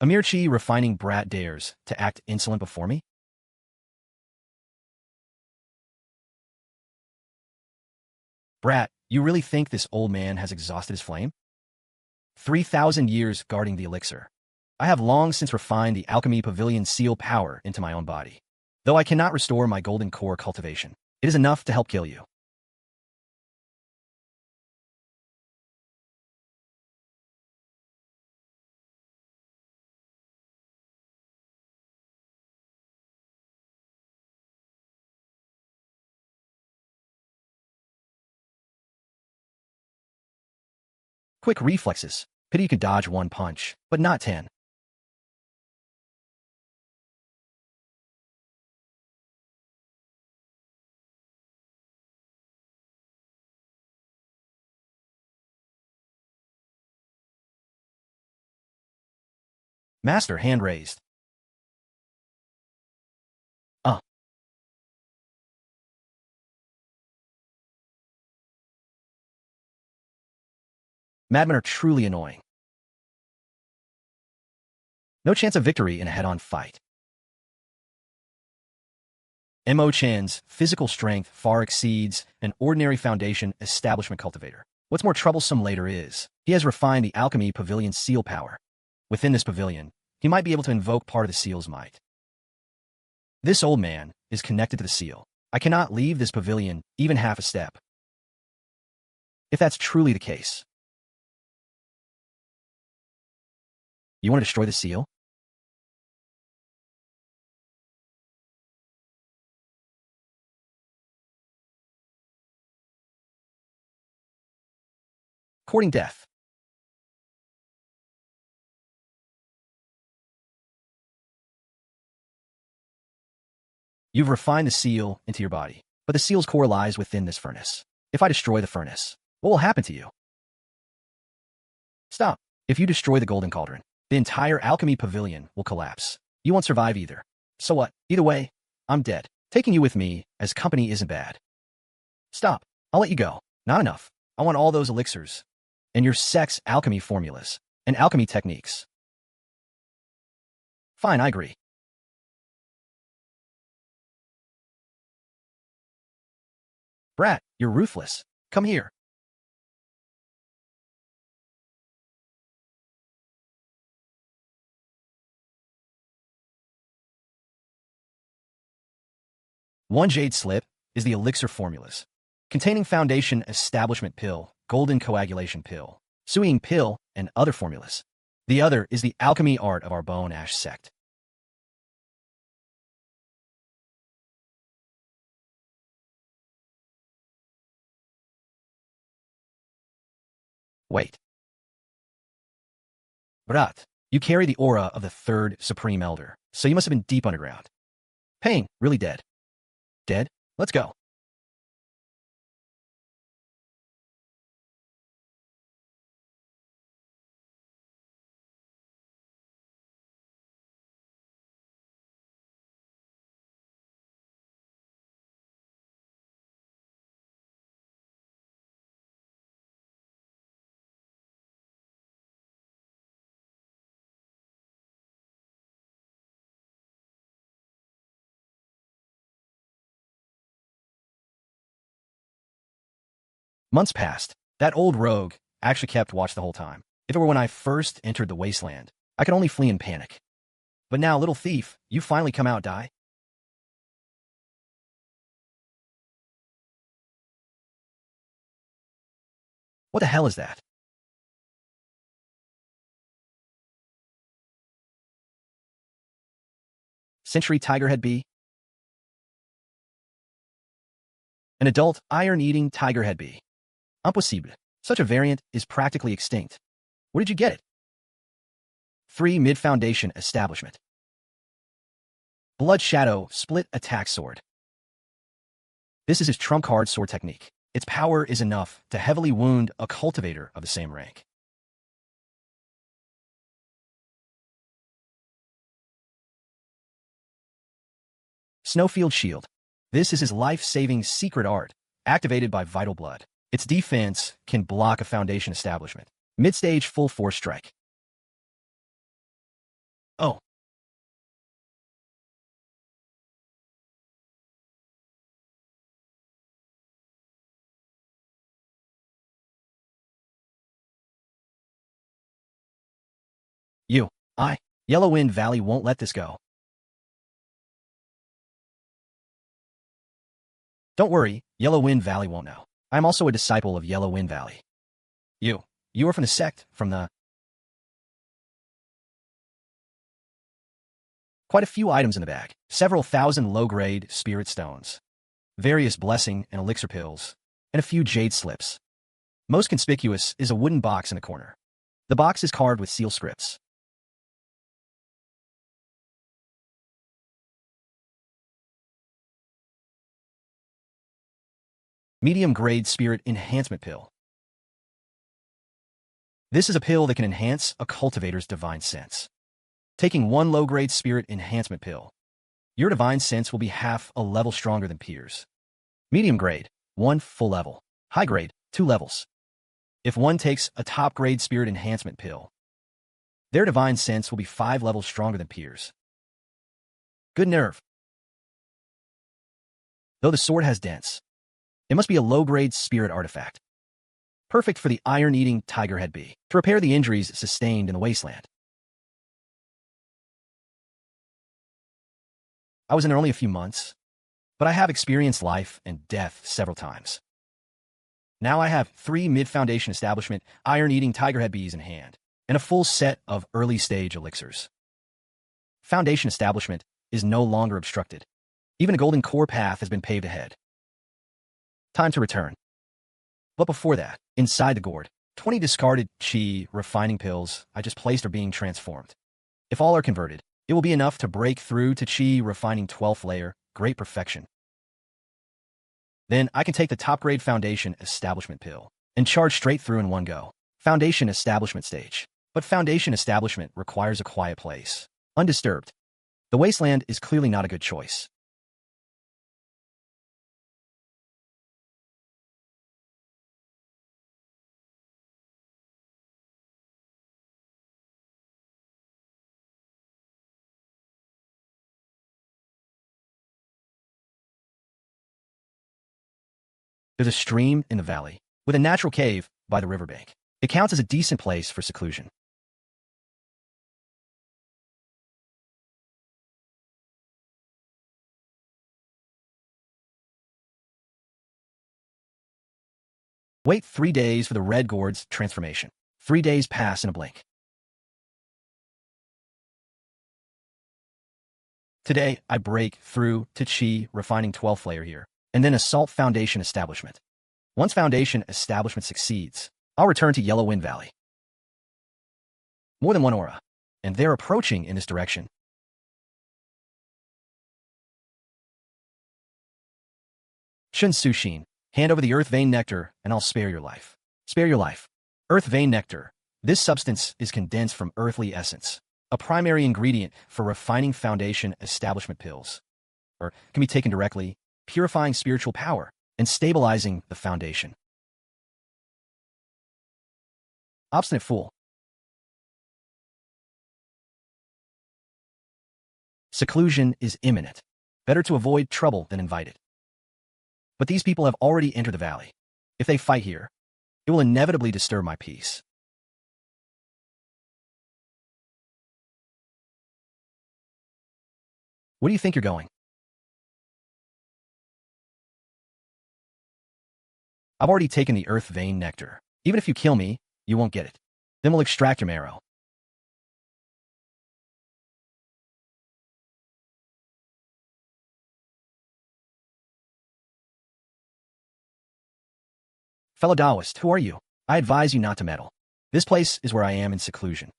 A mere chi refining brat dares to act insolent before me? Brat, you really think this old man has exhausted his flame? 3,000 years guarding the elixir. I have long since refined the alchemy pavilion seal power into my own body. Though I cannot restore my golden core cultivation, it is enough to help kill you. Quick reflexes. Pity you could dodge one punch, but not 10. Master hand raised. Uh. Madmen are truly annoying. No chance of victory in a head-on fight. M.O. Chen's physical strength far exceeds an ordinary foundation establishment cultivator. What's more troublesome later is, he has refined the alchemy pavilion seal power. Within this pavilion, he might be able to invoke part of the seal's might. This old man is connected to the seal. I cannot leave this pavilion even half a step. If that's truly the case, you want to destroy the seal? Courting death. You've refined the seal into your body, but the seal's core lies within this furnace. If I destroy the furnace, what will happen to you? Stop. If you destroy the golden cauldron, the entire alchemy pavilion will collapse. You won't survive either. So what? Either way, I'm dead. Taking you with me as company isn't bad. Stop. I'll let you go. Not enough. I want all those elixirs. And your Sect's alchemy formulas. And alchemy techniques. Fine, I agree. Brat, you're ruthless. Come here. One jade slip is the elixir formulas, containing foundation establishment pill, golden coagulation pill, suing pill, and other formulas. The other is the alchemy art of our bone ash sect. Wait. Brat, you carry the aura of the third supreme elder, so you must have been deep underground. Pain, really dead. Dead? Let's go. Months passed. That old rogue actually kept watch the whole time. If it were when I first entered the wasteland, I could only flee in panic. But now, little thief, you finally come out, die? What the hell is that? Century Tigerhead Bee? An adult, iron-eating tigerhead bee. Impossible. Such a variant is practically extinct. Where did you get it? 3 mid-foundation establishment. Blood Shadow split attack sword. This is his trump card sword technique. Its power is enough to heavily wound a cultivator of the same rank. Snowfield Shield. This is his life-saving secret art, activated by vital blood. Its defense can block a foundation establishment. Mid-stage full force strike. Yellow Wind Valley won't let this go. Don't worry, Yellow Wind Valley won't know. I'm also a disciple of Yellow Wind Valley. You are from the Sect, from the... Quite a few items in the bag. Several thousand low-grade spirit stones, various blessing and elixir pills, and a few jade slips. Most conspicuous is a wooden box in the corner. The box is carved with seal scripts. Medium-grade spirit enhancement pill. This is a pill that can enhance a cultivator's divine sense. Taking one low-grade spirit enhancement pill, your divine sense will be half a level stronger than peers. Medium grade, 1 full level. High grade, 2 levels. If one takes a top-grade spirit enhancement pill, their divine sense will be 5 levels stronger than peers. Good nerve. Though the sword has dents, it must be a low-grade spirit artifact. Perfect for the iron-eating tigerhead bee to repair the injuries sustained in the wasteland. I was in there only a few months, but I have experienced life and death several times. Now I have 3 mid-foundation establishment iron-eating tigerhead bees in hand, and a full set of early-stage elixirs. Foundation establishment is no longer obstructed. Even a golden core path has been paved ahead. Time to return. But before that, inside the gourd, 20 discarded chi refining pills I just placed are being transformed. If all are converted, it will be enough to break through to chi refining 12th layer, great perfection. Then I can take the top-grade foundation establishment pill and charge straight through in one go. Foundation establishment stage. But foundation establishment requires a quiet place. Undisturbed. The wasteland is clearly not a good choice. There's a stream in the valley, with a natural cave by the riverbank. It counts as a decent place for seclusion. Wait 3 days for the red gourd's transformation. 3 days pass in a blink. Today, I break through to chi refining 12th layer here, and then assault foundation establishment. Once foundation establishment succeeds, I'll return to Yellow Wind Valley. More than one aura, and they're approaching in this direction. Chen Suxin, hand over the earth vein nectar, and I'll spare your life. Spare your life. Earth vein nectar. This substance is condensed from earthly essence, a primary ingredient for refining foundation establishment pills, or can be taken directly, purifying spiritual power and stabilizing the foundation. Obstinate fool. Seclusion is imminent. Better to avoid trouble than invite it. But these people have already entered the valley. If they fight here, it will inevitably disturb my peace. Where do you think you're going? I've already taken the earth vein nectar. Even if you kill me, you won't get it. Then we'll extract your marrow. Fellow Taoist, who are you? I advise you not to meddle. This place is where I am in seclusion.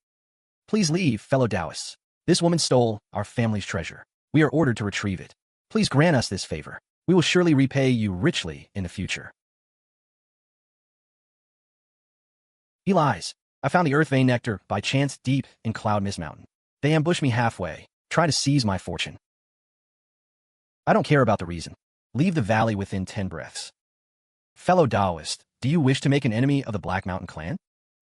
Please leave, fellow Taoists. This woman stole our family's treasure. We are ordered to retrieve it. Please grant us this favor. We will surely repay you richly in the future. He lies. I found the earth vein nectar by chance deep in Cloud Mist Mountain. They ambushed me halfway, trying to seize my fortune. I don't care about the reason. Leave the valley within 10 breaths. Fellow Taoist, do you wish to make an enemy of the Black Mountain Clan?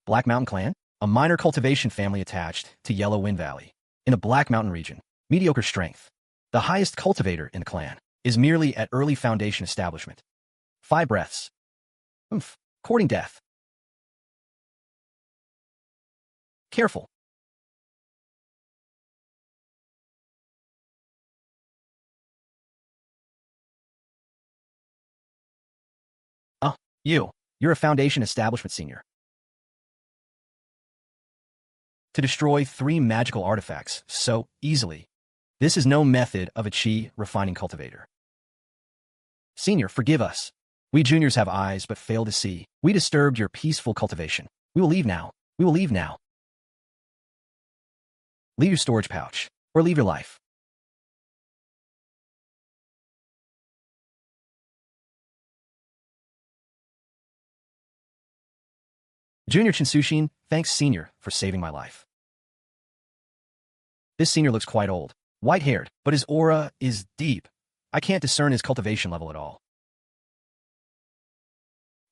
Black Mountain Clan? A minor cultivation family attached to Yellow Wind Valley, in a Black Mountain region. Mediocre strength. The highest cultivator in the clan is merely at early foundation establishment. 5 breaths. Courting death. Careful. You're a Foundation Establishment Senior. To destroy 3 magical artifacts so easily. This is no method of a Qi refining cultivator. Senior, forgive us. We juniors have eyes but fail to see. We disturbed your peaceful cultivation. We will leave now. We will leave now. Leave your storage pouch, or leave your life. Junior Chen Suxin, thanks Senior for saving my life. This Senior looks quite old, white-haired, but his aura is deep. I can't discern his cultivation level at all.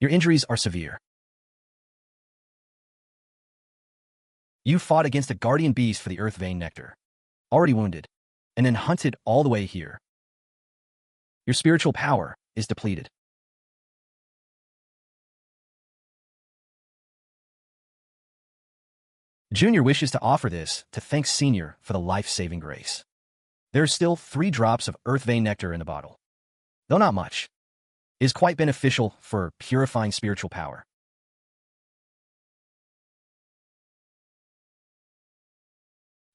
Your injuries are severe. You fought against a guardian beast for the earth vein nectar, already wounded, and then hunted all the way here. Your spiritual power is depleted. Junior wishes to offer this to thank Senior for the life-saving grace. There are still 3 drops of earth vein nectar in the bottle. Though not much, it is quite beneficial for purifying spiritual power.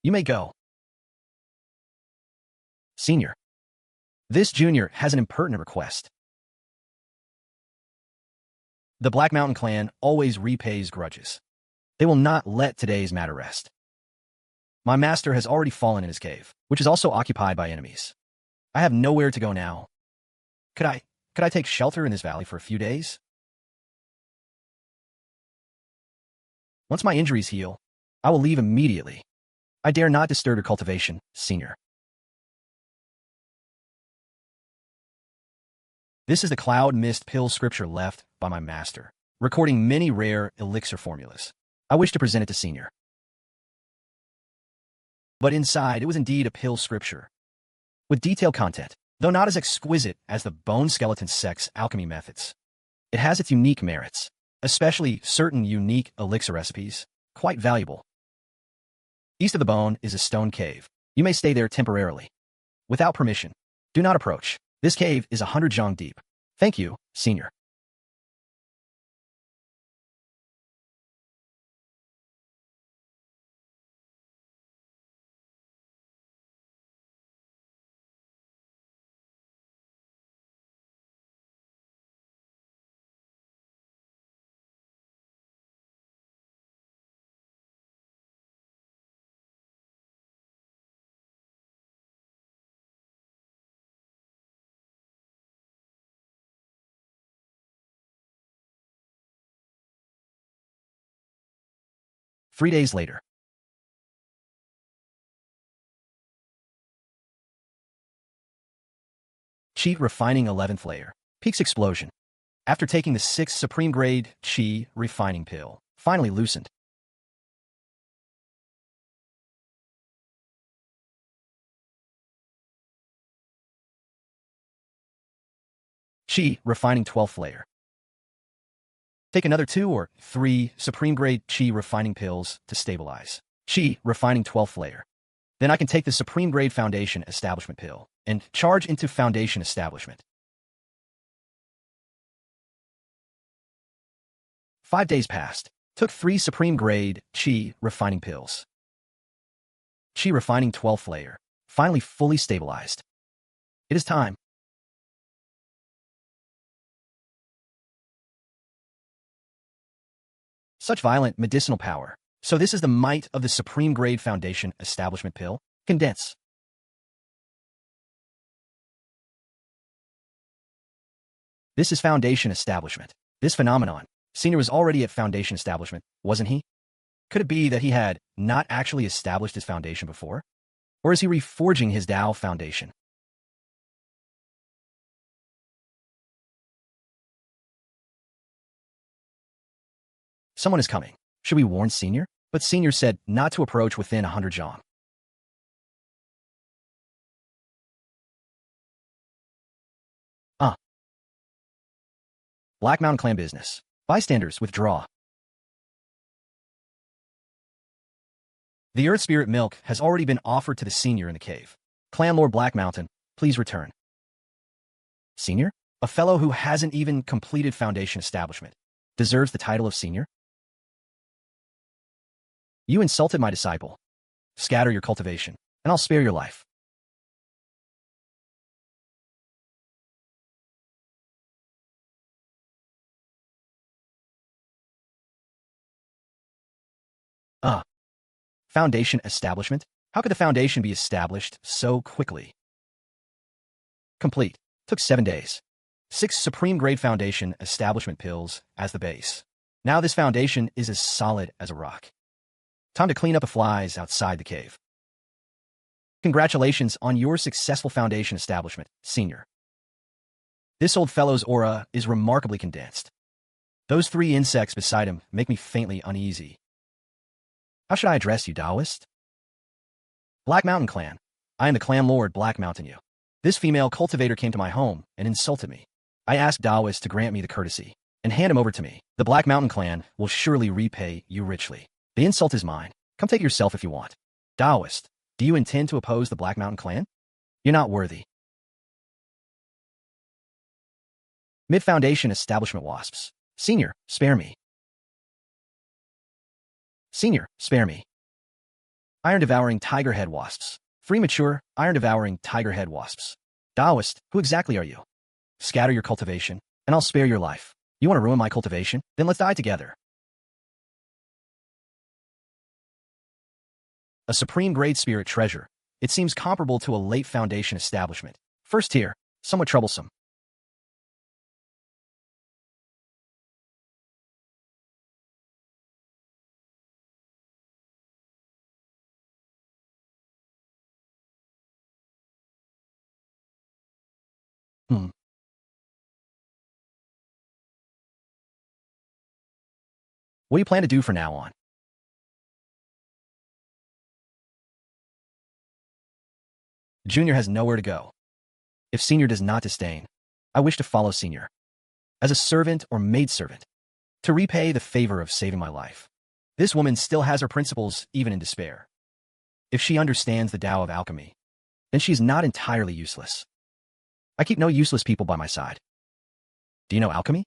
You may go. Senior. This Junior has an impertinent request. The Black Mountain clan always repays grudges. They will not let today's matter rest. My master has already fallen in his cave, which is also occupied by enemies. I have nowhere to go now. Could I take shelter in this valley for a few days? Once my injuries heal, I will leave immediately. I dare not disturb your cultivation, Senior. This is the cloud mist pill scripture left by my master, recording many rare elixir formulas. I wish to present it to Senior. But inside, it was indeed a pill scripture, with detailed content, though not as exquisite as the bone skeleton sect's alchemy methods. It has its unique merits, especially certain unique elixir recipes, quite valuable. East of the bone is a stone cave. You may stay there temporarily. Without permission. Do not approach. This cave is 100 zhang deep. Thank you, Senior. Three days later. Qi refining 11th layer. Peaks explosion. After taking the 6th supreme grade Qi refining pill, finally loosened. Qi refining 12th layer. Take another 2 or 3 supreme grade Qi refining pills to stabilize. Qi refining 12th layer. Then I can take the supreme grade foundation establishment pill and charge into foundation establishment. 5 days passed. Took 3 supreme grade Qi refining pills. Qi refining 12th layer. Finally fully stabilized. It is time. Such violent medicinal power. So this is the might of the supreme grade foundation establishment pill. Condense. This is foundation establishment. This phenomenon. Senior was already at foundation establishment, wasn't he? Could it be that he had not actually established his foundation before? Or is he reforging his Tao foundation? Someone is coming. Should we warn Senior? But Senior said not to approach within 100 zhang. Black Mountain Clan business. Bystanders withdraw. The Earth Spirit milk has already been offered to the Senior in the cave. Clan Lord Black Mountain, please return. Senior? A fellow who hasn't even completed foundation establishment deserves the title of senior? You insulted my disciple. Scatter your cultivation, and I'll spare your life. Uh, Foundation establishment? How could the foundation be established so quickly? Complete. Took 7 days. 6 supreme-grade foundation establishment pills as the base. Now this foundation is as solid as a rock. Time to clean up the flies outside the cave. Congratulations on your successful foundation establishment, senior. This old fellow's aura is remarkably condensed. Those 3 insects beside him make me faintly uneasy. How should I address you, Taoist? Black Mountain Clan. I am the clan lord Black Mountain You. This female cultivator came to my home and insulted me. I asked Taoist to grant me the courtesy and hand him over to me. The Black Mountain Clan will surely repay you richly. The insult is mine. Come take it yourself if you want. Taoist, do you intend to oppose the Black Mountain Clan? You're not worthy. Mid-Foundation Establishment Wasps. Senior, spare me. Senior, spare me. Iron-Devouring Tigerhead Wasps. 3 mature, Iron-Devouring Tigerhead Wasps. Taoist, who exactly are you? Scatter your cultivation, and I'll spare your life. You want to ruin my cultivation? Then let's die together. A supreme-grade spirit treasure. It seems comparable to a late foundation establishment. First tier, somewhat troublesome. What do you plan to do from now on? Junior has nowhere to go. If Senior does not disdain, I wish to follow Senior as a servant or maidservant to repay the favor of saving my life. This woman still has her principles even in despair. If she understands the Tao of alchemy, then she is not entirely useless. I keep no useless people by my side. Do you know alchemy?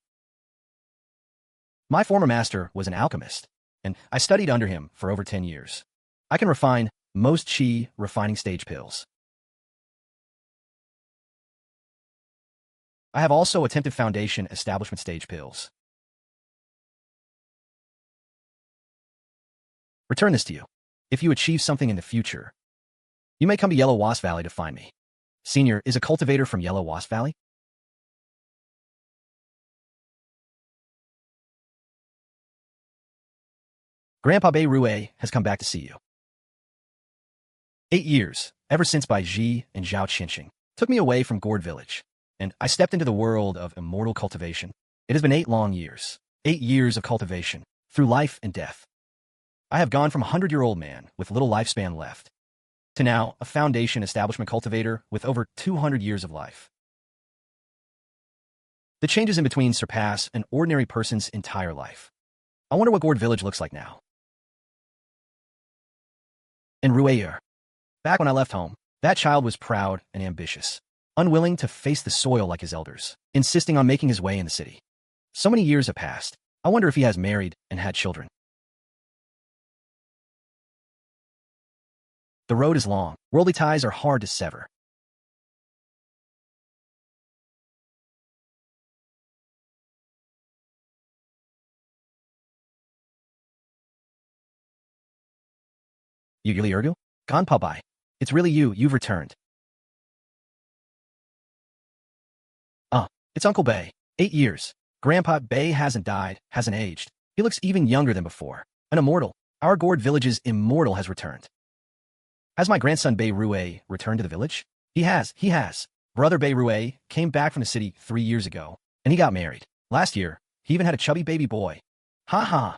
My former master was an alchemist, and I studied under him for over 10 years. I can refine most chi refining stage pills. I have also attempted foundation establishment stage pills. Return this to you. If you achieve something in the future, you may come to Yellow Wasp Valley to find me. Senior is a cultivator from Yellow Wasp Valley? Grandpa Bai Rui has come back to see you. 8 years, ever since Bai Zhi and Zhao Qinqing took me away from Gourd village, and I stepped into the world of immortal cultivation. It has been 8 long years. 8 years of cultivation, through life and death. I have gone from a 100-year-old man with little lifespan left to now a foundation establishment cultivator with over 200 years of life. The changes in between surpass an ordinary person's entire life. I wonder what Gourd village looks like now. In Rueyer, back when I left home, that child was proud and ambitious, unwilling to face the soil like his elders, insisting on making his way in the city. So many years have passed. I wonder if he has married and had children. The road is long. Worldly ties are hard to sever. Yuli Urgu? Ganpa Bai. It's really you. You've returned. It's Uncle Bai. 8 years. Grandpa Bai hasn't died, hasn't aged. He looks even younger than before. An immortal. Our Gourd village's immortal has returned. Has my grandson Bai Rui returned to the village? He has. Brother Bai Rui came back from the city 3 years ago, and he got married. Last year, he even had a chubby baby boy. Ha ha.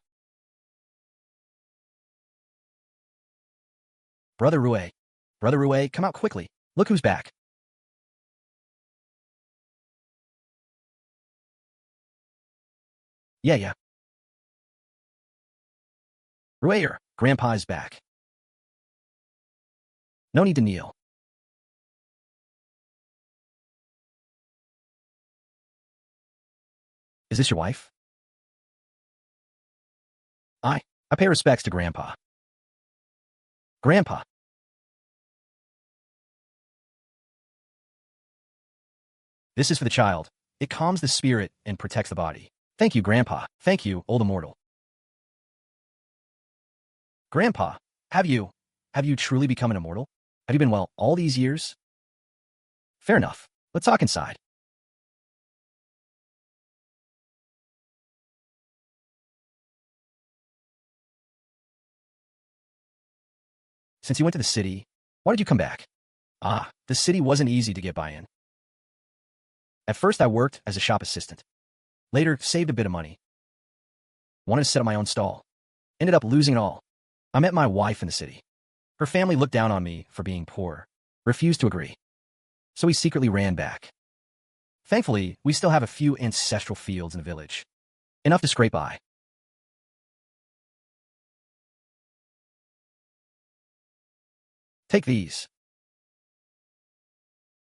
Brother Rui, come out quickly. Look who's back. Yeah. Rueyer, Grandpa is back. No need to kneel. Is this your wife? I pay respects to Grandpa. Grandpa. This is for the child. It calms the spirit and protects the body. Thank you, Grandpa. Thank you, old immortal. Grandpa, have you truly become an immortal? Have you been well all these years? Fair enough. Let's talk inside. Since you went to the city, why did you come back? The city wasn't easy to get by in. At first, I worked as a shop assistant. Later, saved a bit of money. Wanted to set up my own stall. Ended up losing it all. I met my wife in the city. Her family looked down on me for being poor, refused to agree. So we secretly ran back. Thankfully, we still have a few ancestral fields in the village. Enough to scrape by. Take these.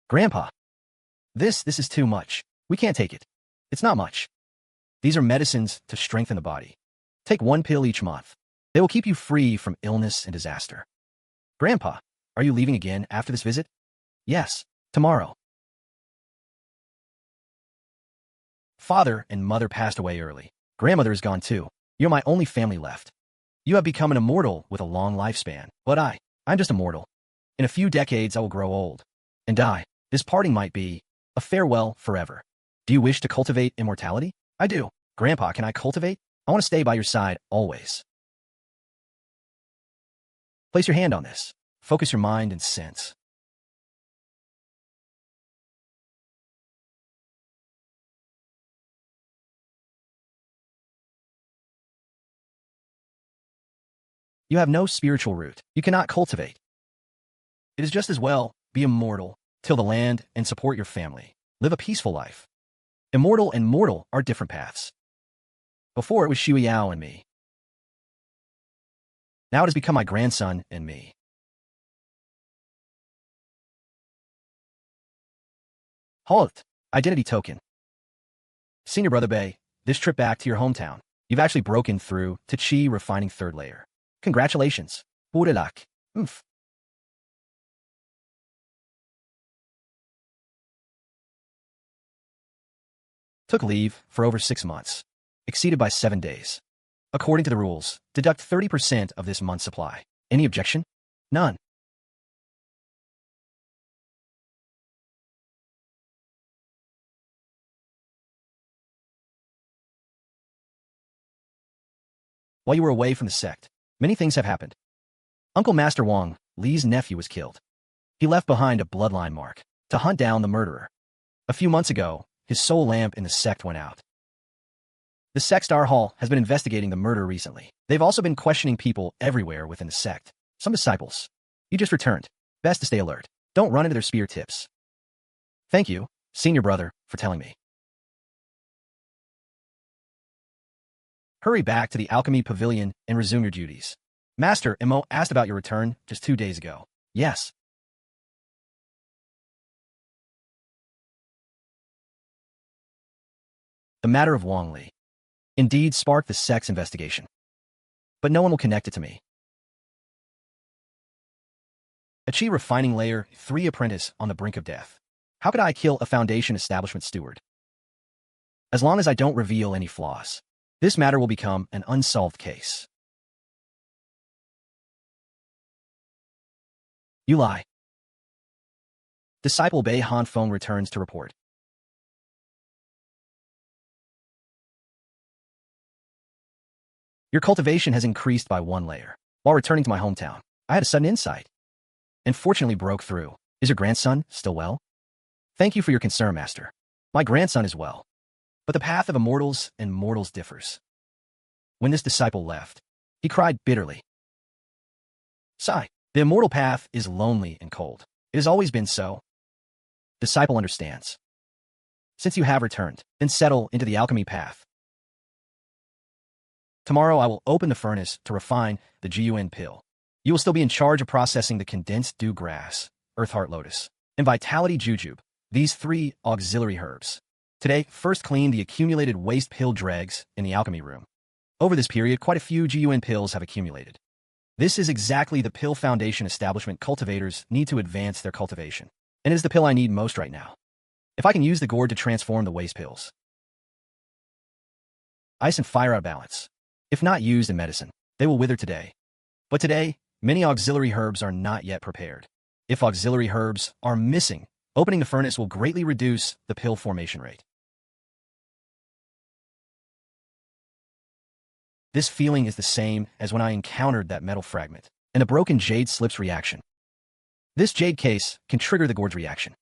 Grandpa, this is too much. We can't take it. It's not much. These are medicines to strengthen the body. Take one pill each month. They will keep you free from illness and disaster. Grandpa, are you leaving again after this visit? Yes, tomorrow. Father and mother passed away early. Grandmother is gone too. You're my only family left. You have become an immortal with a long lifespan, but I'm just a mortal. In a few decades, I will grow old and die. This parting might be a farewell forever. Do you wish to cultivate immortality? I do. Grandpa, can I cultivate? I want to stay by your side always. Place your hand on this. Focus your mind and sense. You have no spiritual root. You cannot cultivate. It is just as well be immortal, till the land, and support your family. Live a peaceful life. Immortal and mortal are different paths. Before it was Xu Yao and me. Now it has become my grandson and me. Halt! Identity token. Senior Brother Bai, this trip back to your hometown, you've actually broken through to Qi refining third layer. Congratulations. Budelak. Oomph. Took leave for over 6 months. Exceeded by 7 days. According to the rules, deduct 30% of this month's supply. Any objection? None. While you were away from the sect, many things have happened. Uncle Master Wang, Li's nephew, was killed. He left behind a bloodline mark to hunt down the murderer. A few months ago, his soul lamp in the sect went out. The Sect Star Hall has been investigating the murder recently. They've also been questioning people everywhere within the sect. Some disciples. You just returned. Best to stay alert. Don't run into their spear tips. Thank you, senior brother, for telling me. Hurry back to the alchemy pavilion and resume your duties. Master Mo asked about your return just 2 days ago. Yes. The matter of Wang Li indeed sparked the sect's investigation. But no one will connect it to me. A Qi refining layer 3 apprentice on the brink of death. How could I kill a Foundation establishment steward? As long as I don't reveal any flaws, this matter will become an unsolved case. You lie. Disciple Bai Hanfeng returns to report. Your cultivation has increased by 1 layer. While returning to my hometown, I had a sudden insight, and fortunately broke through. Is your grandson still well? Thank you for your concern, Master. My grandson is well, but the path of immortals and mortals differs. When this disciple left, he cried bitterly. Sigh. The immortal path is lonely and cold. It has always been so. Disciple understands. Since you have returned, then settle into the alchemy path. Tomorrow I will open the furnace to refine the Juyuan pill. You will still be in charge of processing the condensed dew grass, earth heart lotus, and vitality jujube, these 3 auxiliary herbs. Today, first clean the accumulated waste pill dregs in the alchemy room. Over this period, quite a few Juyuan pills have accumulated. This is exactly the pill foundation establishment cultivators need to advance their cultivation, and is the pill I need most right now. If I can use the gourd to transform the waste pills. Ice and fire out of balance. If not used in medicine, they will wither today. But today, many auxiliary herbs are not yet prepared. If auxiliary herbs are missing, opening the furnace will greatly reduce the pill formation rate. This feeling is the same as when I encountered that metal fragment and a broken jade slips reaction. This jade case can trigger the gourd's reaction.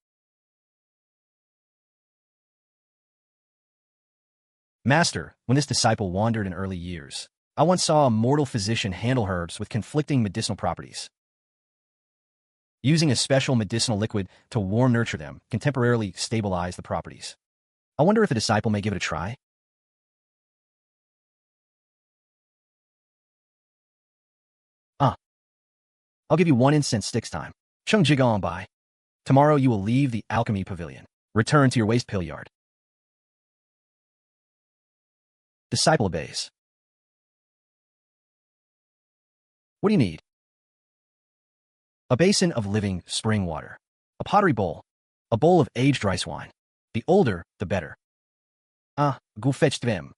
Master, when this disciple wandered in early years, I once saw a mortal physician handle herbs with conflicting medicinal properties. Using a special medicinal liquid to warm nurture them can temporarily stabilize the properties. I wonder if a disciple may give it a try. I'll give you 1 incense sticks time. Chung Jigon Bai. Tomorrow you will leave the alchemy pavilion. Return to your waste pill yard. Disciple obeys. What do you need? A basin of living spring water. A pottery bowl. A bowl of aged rice wine. The older, the better. Go fetch them.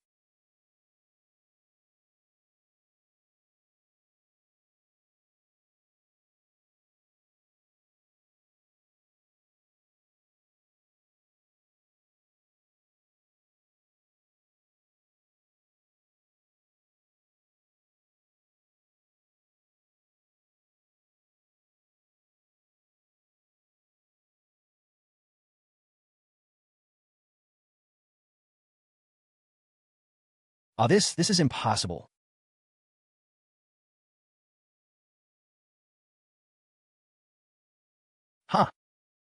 This is impossible.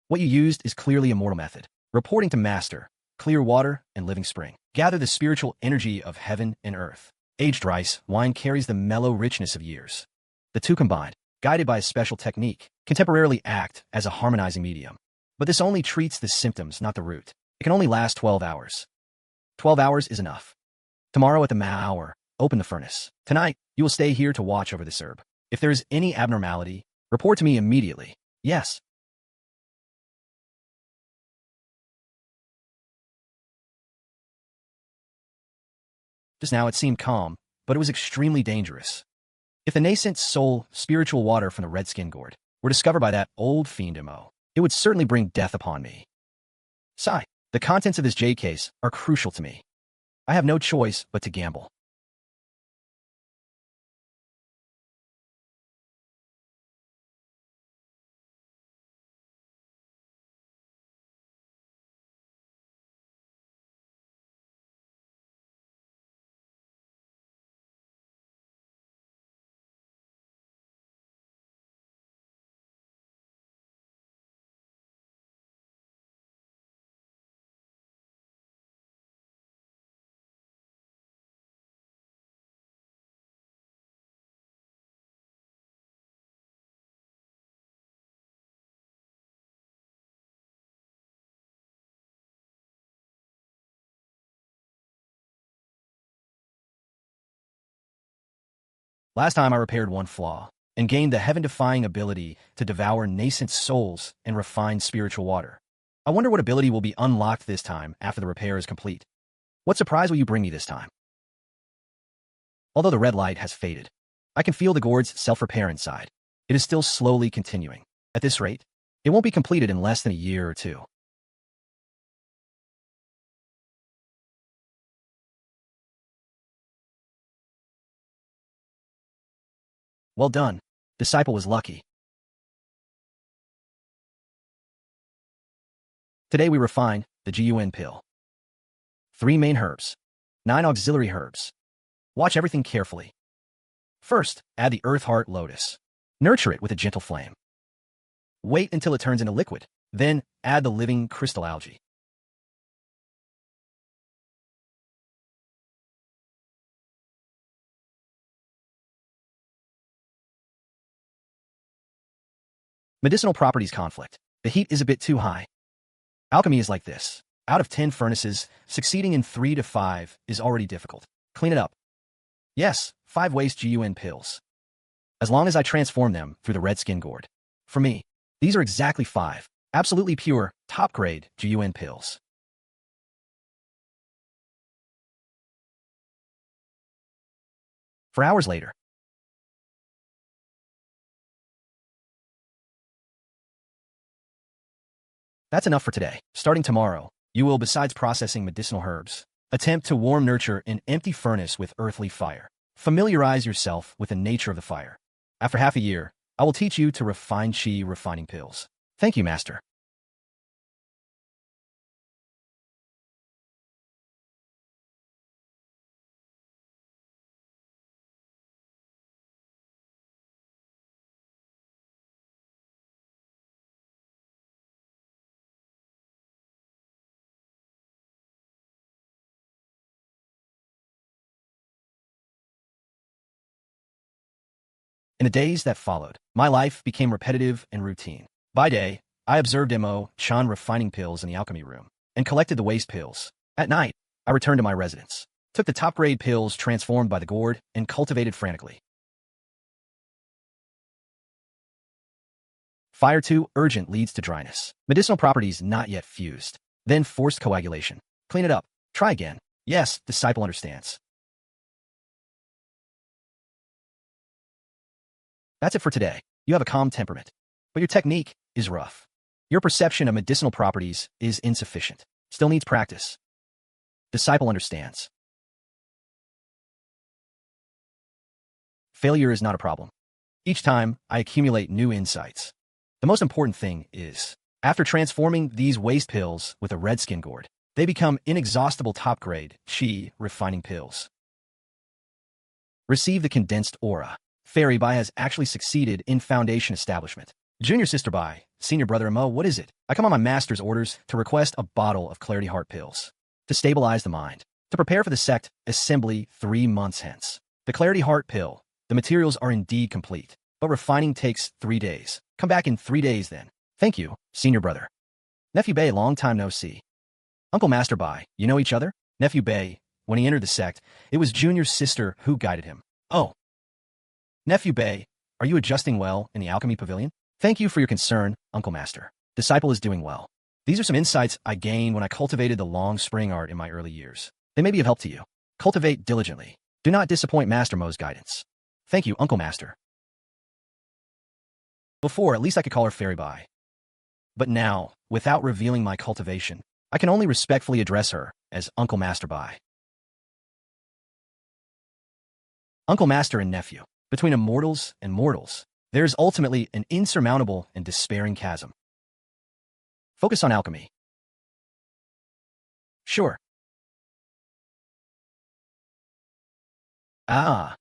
What you used is clearly a mortal method. Reporting to Master, clear water and living spring. Gather the spiritual energy of heaven and earth. Aged rice, wine carries the mellow richness of years. The two combined, guided by a special technique, can temporarily act as a harmonizing medium. But this only treats the symptoms, not the root. It can only last 12 hours. 12 hours is enough. Tomorrow at the hour, open the furnace. Tonight, you will stay here to watch over this herb. If there is any abnormality, report to me immediately. Yes. Just now it seemed calm, but it was extremely dangerous. If the nascent soul, spiritual water from the red-skin gourd were discovered by that old fiend Mo, it would certainly bring death upon me. Sigh, the contents of this jade case are crucial to me. I have no choice but to gamble. Last time I repaired one flaw and gained the heaven-defying ability to devour nascent souls and refine spiritual water. I wonder what ability will be unlocked this time after the repair is complete. What surprise will you bring me this time? Although the red light has faded, I can feel the gourd's self-repair inside. It is still slowly continuing. At this rate, it won't be completed in less than a year or two. Well done. Disciple was lucky. Today we refine the Juyuan pill. 3 main herbs, 9 auxiliary herbs. Watch everything carefully. First, add the earth heart lotus. Nurture it with a gentle flame. Wait until it turns into liquid. Then, add the living crystal algae. Medicinal properties conflict. The heat is a bit too high. Alchemy is like this. Out of 10 furnaces, succeeding in 3 to 5 is already difficult. Clean it up. Yes, 5 waste Juyuan pills. As long as I transform them through the red skin gourd. For me, these are exactly 5. Absolutely pure, top-grade Juyuan pills. For hours later. That's enough for today. Starting tomorrow, you will, besides processing medicinal herbs, attempt to warm nurture an empty furnace with earthly fire. Familiarize yourself with the nature of the fire. After half a year, I will teach you to refine qi refining pills. Thank you, Master. In the days that followed, my life became repetitive and routine. By day, I observed Chen refining pills in the alchemy room and collected the waste pills. At night, I returned to my residence, took the top-grade pills transformed by the gourd, and cultivated frantically. Fire too urgent leads to dryness. Medicinal properties not yet fused. Then forced coagulation. Clean it up. Try again. Yes, disciple understands. That's it for today. You have a calm temperament, but your technique is rough. Your perception of medicinal properties is insufficient. Still needs practice. Disciple understands. Failure is not a problem. Each time, I accumulate new insights. The most important thing is, after transforming these waste pills with a red skin gourd, they become inexhaustible top-grade qi refining pills. Receive the condensed aura. Fairy Bai has actually succeeded in Foundation establishment. Junior sister Bai, senior brother Mo, what is it? I come on my master's orders to request a bottle of Clarity Heart pills to stabilize the mind, to prepare for the Sect assembly 3 months hence. The Clarity Heart pill, the materials are indeed complete, but refining takes 3 days. Come back in 3 days then. Thank you, senior brother. Nephew Bai, long time no see. Uncle Master Bai, you know each other? Nephew Bai, when he entered the Sect, it was Junior's sister who guided him. Oh. Nephew Bai, are you adjusting well in the alchemy pavilion? Thank you for your concern, Uncle Master. Disciple is doing well. These are some insights I gained when I cultivated the long spring art in my early years. They may be of help to you. Cultivate diligently. Do not disappoint Master Mo's guidance. Thank you, Uncle Master. Before, at least I could call her Fairy Bai. But now, without revealing my cultivation, I can only respectfully address her as Uncle Master Bai. Uncle Master and nephew. Between immortals and mortals, there is ultimately an insurmountable and despairing chasm. Focus on alchemy. Sure. Ah.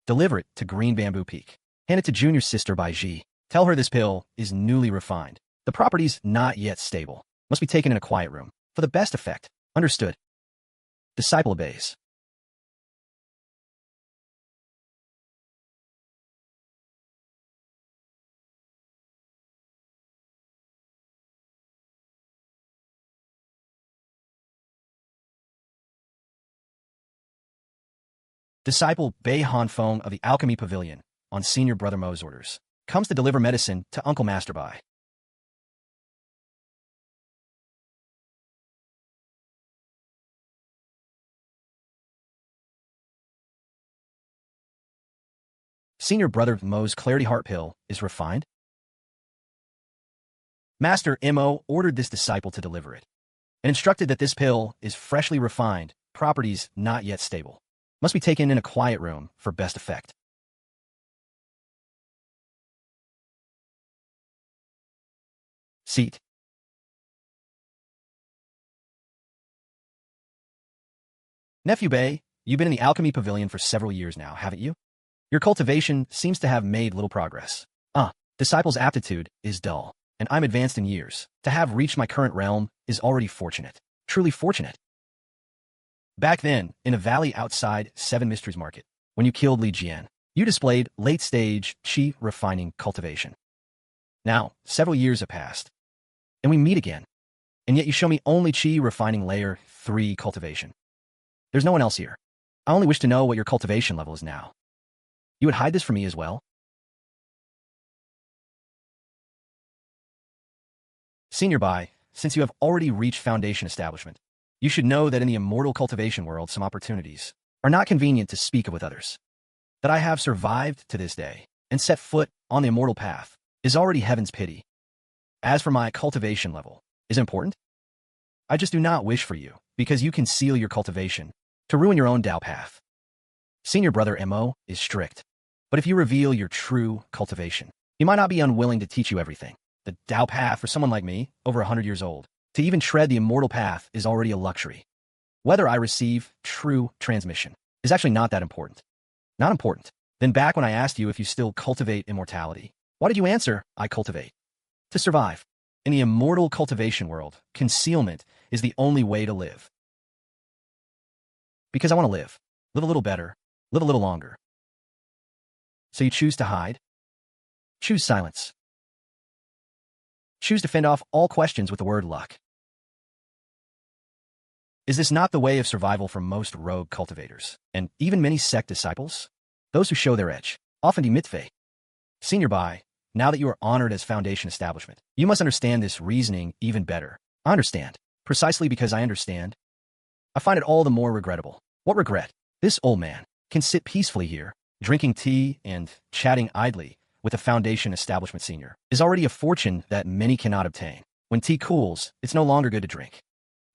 Deliver it to Green Bamboo Peak. Hand it to junior sister Bai Zhi. Tell her this pill is newly refined. The properties not yet stable. Must be taken in a quiet room. For the best effect. Understood. Disciple obeys. Disciple Bai Hanfeng of the Alchemy Pavilion, on Senior Brother Mo's orders, comes to deliver medicine to Uncle Master Bai. Senior Brother Mo's Clarity Heart pill is refined. Master Mo ordered this disciple to deliver it, and instructed that this pill is freshly refined, properties not yet stable. Must be taken in a quiet room for best effect. Seat. Nephew Bai, you've been in the Alchemy Pavilion for several years now, haven't you? Your cultivation seems to have made little progress. Disciple's aptitude is dull, and I'm advanced in years. To have reached my current realm is already fortunate. Truly fortunate. Back then, in a valley outside Seven Mysteries Market, when you killed Li Jian, you displayed late-stage qi refining cultivation. Now, several years have passed, and we meet again, and yet you show me only Qi refining layer 3 cultivation. There's no one else here. I only wish to know what your cultivation level is now. You would hide this from me as well? Senior Bai, since you have already reached Foundation Establishment, you should know that in the immortal cultivation world some opportunities are not convenient to speak of with others. That I have survived to this day and set foot on the immortal path is already heaven's pity. As for my cultivation level, is it important? I just do not wish for you, because you conceal your cultivation, to ruin your own Tao path. Senior brother Mo is strict, but if you reveal your true cultivation, he might not be unwilling to teach you everything. The Tao path for someone like me, over 100 years old, to even tread the immortal path is already a luxury. Whether I receive true transmission is actually not that important. Not important. Then back when I asked you if you still cultivate immortality, why did you answer, I cultivate? To survive. In the immortal cultivation world, concealment is the only way to live. Because I want to live. Live a little better. Live a little longer. So you choose to hide? Choose silence. Choose to fend off all questions with the word luck. Is this not the way of survival for most rogue cultivators, and even many sect disciples? Those who show their edge, often demit fate. Senior Bai, now that you are honored as Foundation Establishment, you must understand this reasoning even better. I understand. Precisely because I understand, I find it all the more regrettable. What regret? This old man can sit peacefully here, drinking tea and chatting idly with the Foundation Establishment Senior, is already a fortune that many cannot obtain. When tea cools, it's no longer good to drink.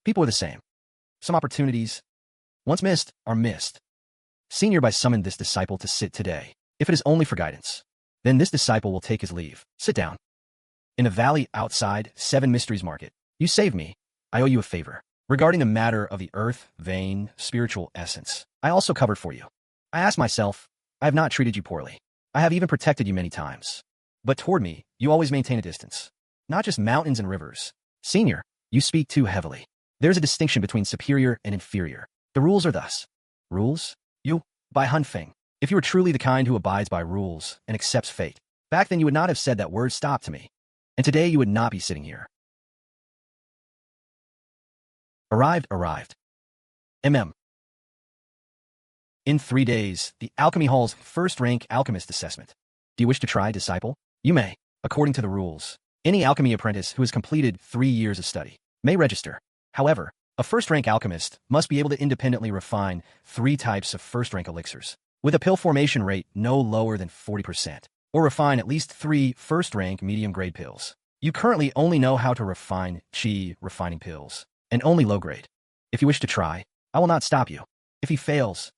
People are the same. Some opportunities, once missed, are missed. Senior Bai summoned this disciple to sit today. If it is only for guidance, then this disciple will take his leave. Sit down. In a valley outside 7 Mysteries Market, you saved me. I owe you a favor. Regarding the matter of the earth, vein, spiritual essence, I also covered for you. I asked myself, I have not treated you poorly. I have even protected you many times. But toward me, you always maintain a distance. Not just mountains and rivers. Senior, you speak too heavily. There's a distinction between superior and inferior. The rules are thus. Rules? You, Bai Hunfeng. If you were truly the kind who abides by rules and accepts fate, back then you would not have said that word stop to me. And today you would not be sitting here. Arrived. In 3 days, the Alchemy Hall's first-rank Alchemist assessment. Do you wish to try, disciple? You may. According to the rules, any alchemy apprentice who has completed 3 years of study may register. However, a first-rank alchemist must be able to independently refine 3 types of first-rank elixirs, with a pill formation rate no lower than 40%, or refine at least 3 first-rank medium-grade pills. You currently only know how to refine Qi refining pills, and only low-grade. If you wish to try, I will not stop you. If he fails,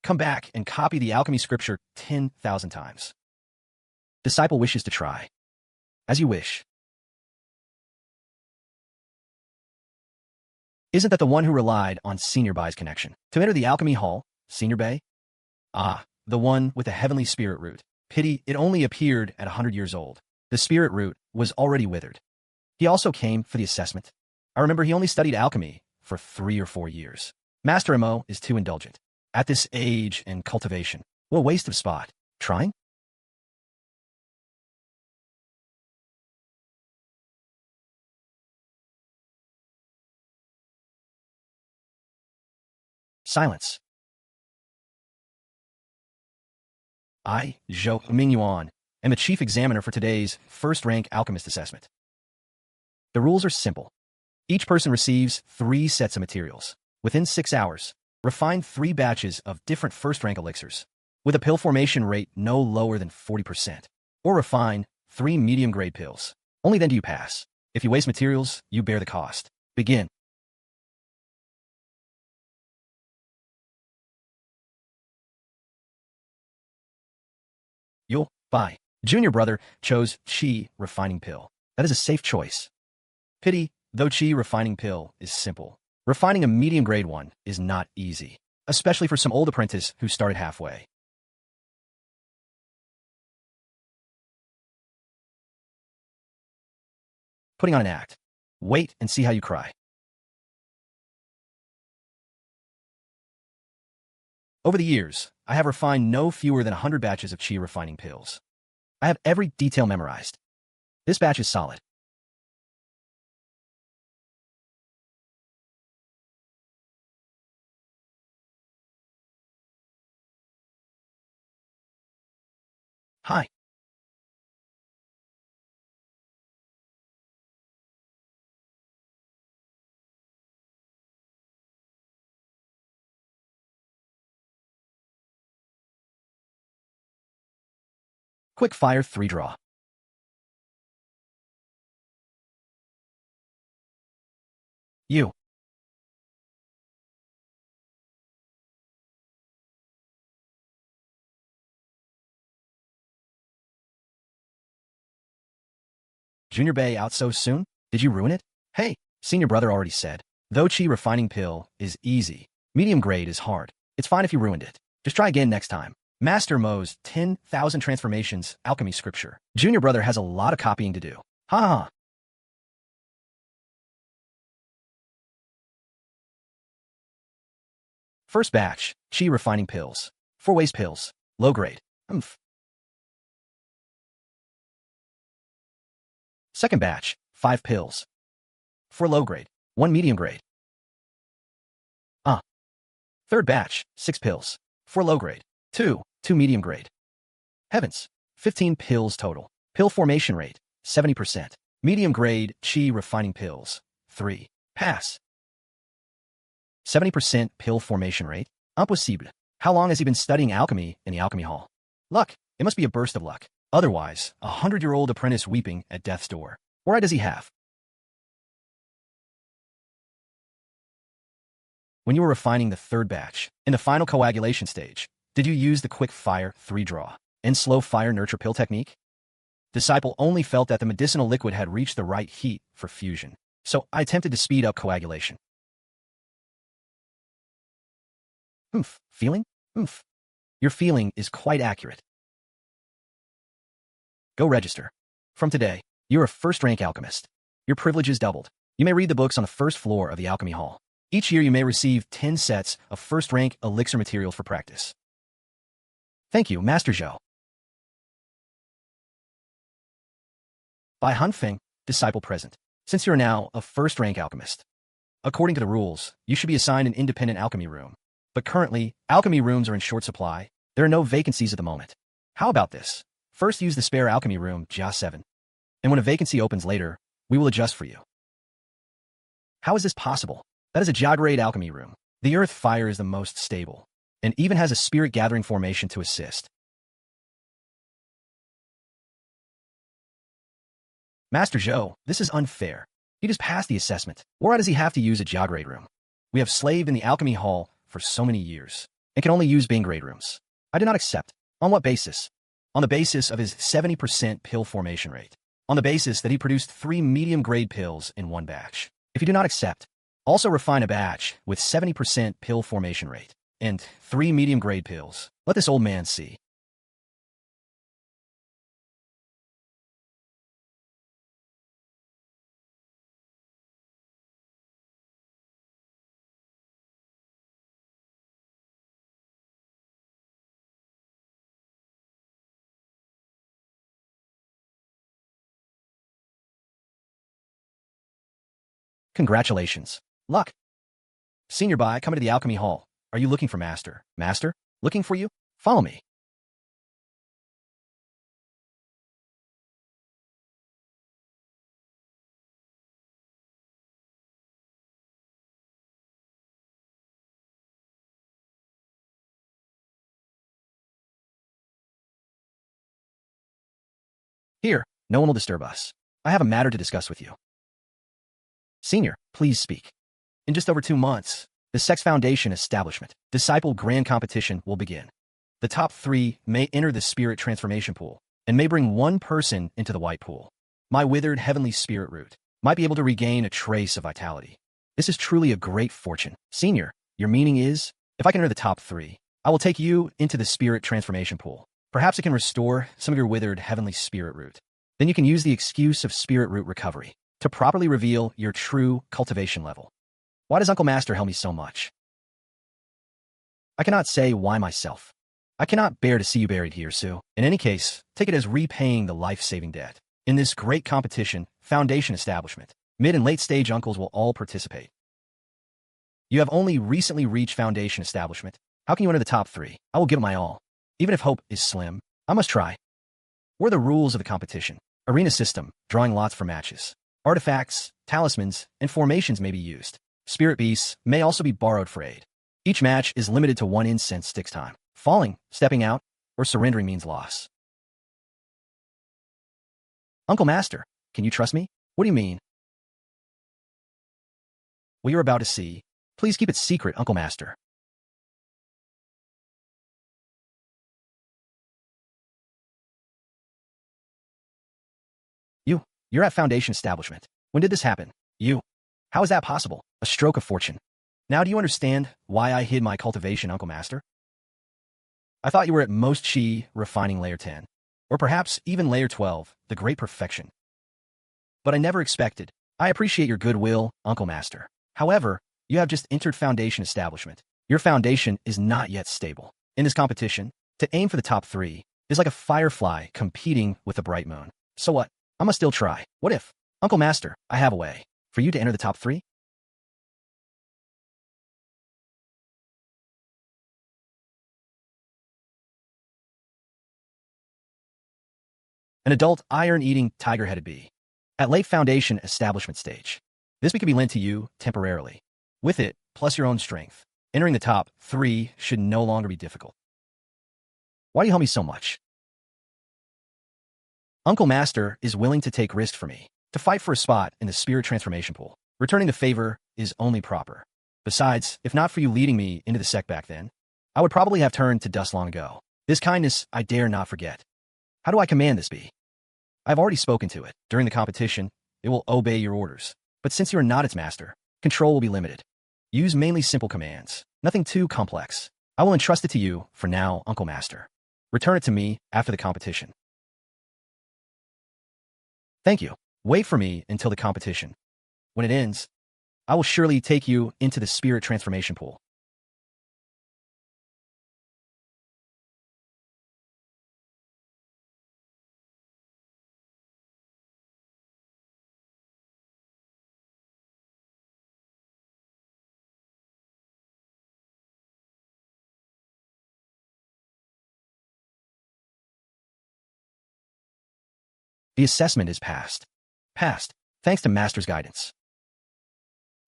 come back and copy the alchemy scripture 10,000 times. Disciple wishes to try. As you wish. Isn't that the one who relied on Senior Bai's connection to enter the Alchemy Hall, Senior Bai? Ah, the one with the heavenly spirit root. Pity it only appeared at 100 years old. The spirit root was already withered. He also came for the assessment. I remember he only studied alchemy for 3 or 4 years. Master Mo is too indulgent. At this age and cultivation, what a waste of spot. Trying? Silence. I, Zhou Mingyuan, am the chief examiner for today's first-rank alchemist assessment. The rules are simple. Each person receives 3 sets of materials. Within 6 hours, refine 3 batches of different first-rank elixirs, with a pill formation rate no lower than 40%, or refine 3 medium-grade pills. Only then do you pass. If you waste materials, you bear the cost. Begin. You'll Bai. Junior brother chose Qi refining pill. That is a safe choice. Pity, though Qi refining pill is simple. Refining a medium-grade one is not easy, especially for some old apprentice who started halfway. Putting on an act. Wait and see how you cry. Over the years, I have refined no fewer than 100 batches of Qi refining pills. I have every detail memorized. This batch is solid. Hi. Quick fire 3 draw. You. Junior Bay out so soon? Did you ruin it? Hey, senior brother already said. Though Chi refining pill is easy, medium grade is hard. It's fine if you ruined it. Just try again next time. Master Mo's 10,000 transformations alchemy scripture. Junior brother has a lot of copying to do. Ha ha. First batch, Chi refining pills. 4 ways pills. Low grade. Umph. Second batch, 5 pills. 4 low grade. 1 medium grade. Third batch, 6 pills. 4 low grade. 2 medium grade. Heavens. 15 pills total. Pill formation rate, 70%. Medium grade Chi refining pills. 3. Pass. 70% pill formation rate? Impossible. How long has he been studying alchemy in the alchemy hall? Luck. It must be a burst of luck. Otherwise, a 100-year-old apprentice weeping at death's door. What right does he have? When you were refining the third batch, in the final coagulation stage, did you use the quick fire 3 draw and slow fire nurture pill technique? Disciple only felt that the medicinal liquid had reached the right heat for fusion, so I attempted to speed up coagulation. Feeling? Your feeling is quite accurate. Go register. From today, you're a first-rank alchemist. Your privileges doubled. You may read the books on the first floor of the alchemy hall. Each year you may receive 10 sets of first-rank elixir materials for practice. Thank you, Master Zhou. By Hanfeng, disciple present. Since you're now a first-rank alchemist, according to the rules, you should be assigned an independent alchemy room. But currently, alchemy rooms are in short supply. There are no vacancies at the moment. How about this? First use the spare alchemy room, Jia 7. And when a vacancy opens later, we will adjust for you. How is this possible? That is a Jia-grade alchemy room. The earth fire is the most stable, and even has a spirit gathering formation to assist. Master Zhou, this is unfair. He just passed the assessment. Why does he have to use a Jia-grade room? We have slaved in the alchemy hall for so many years, and can only use Bing-grade rooms. I do not accept. On what basis? On the basis of his 70% pill formation rate. On the basis that he produced 3 medium-grade pills in one batch. If you do not accept, also refine a batch with 70% pill formation rate and 3 medium-grade pills. Let this old man see. Congratulations. Luck. Senior Bai, come into the alchemy hall. Are you looking for Master? Master? Looking for you? Follow me. Here, no one will disturb us. I have a matter to discuss with you. Senior, please speak. In just over 2 months, the Sect's Foundation Establishment Disciple Grand Competition will begin. The top 3 may enter the Spirit Transformation Pool, and may bring 1 person into the White Pool. My withered heavenly spirit root might be able to regain a trace of vitality. This is truly a great fortune. Senior, your meaning is, if I can enter the top 3, I will take you into the Spirit Transformation Pool. Perhaps it can restore some of your withered heavenly spirit root. Then you can use the excuse of spirit root recovery to properly reveal your true cultivation level. Why does Uncle Master help me so much? I cannot say why myself. I cannot bear to see you buried here, Sue. In any case, take it as repaying the life-saving debt. In this great competition, Foundation Establishment, mid and late stage uncles will all participate. You have only recently reached Foundation Establishment. How can you enter the top 3? I will give it my all. Even if hope is slim, I must try. What are the rules of the competition? Arena system, drawing lots for matches. Artifacts, talismans, and formations may be used. Spirit beasts may also be borrowed for aid. Each match is limited to 1 incense sticks time. Falling, stepping out, or surrendering means loss. Uncle Master, can you trust me? What do you mean? What you're about to see, please keep it secret, Uncle Master. You're at Foundation Establishment. When did this happen? How is that possible? A stroke of fortune. Now do you understand why I hid my cultivation, Uncle Master? I thought you were at most Chi refining layer 10, or perhaps even layer 12, the great perfection. But I never expected. I appreciate your goodwill, Uncle Master. However, you have just entered Foundation Establishment. Your foundation is not yet stable. In this competition, to aim for the top 3 is like a firefly competing with a bright moon. So what? I must still try. What if? Uncle Master, I have a way for you to enter the top 3. An adult iron-eating tiger-headed bee. At late Foundation Establishment stage. This bee can be lent to you temporarily. With it, plus your own strength, entering the top 3 should no longer be difficult. Why do you help me so much? Uncle Master is willing to take risks for me, to fight for a spot in the spirit transformation pool. Returning the favor is only proper. Besides, if not for you leading me into the sect back then, I would probably have turned to dust long ago. This kindness I dare not forget. How do I command this bee? I've already spoken to it. During the competition, it will obey your orders. But since you are not its master, control will be limited. Use mainly simple commands, nothing too complex. I will entrust it to you for now, Uncle Master. Return it to me after the competition. Thank you. Wait for me until the competition. When it ends, I will surely take you into the spirit transformation pool. The assessment is passed. Passed, thanks to Master's guidance.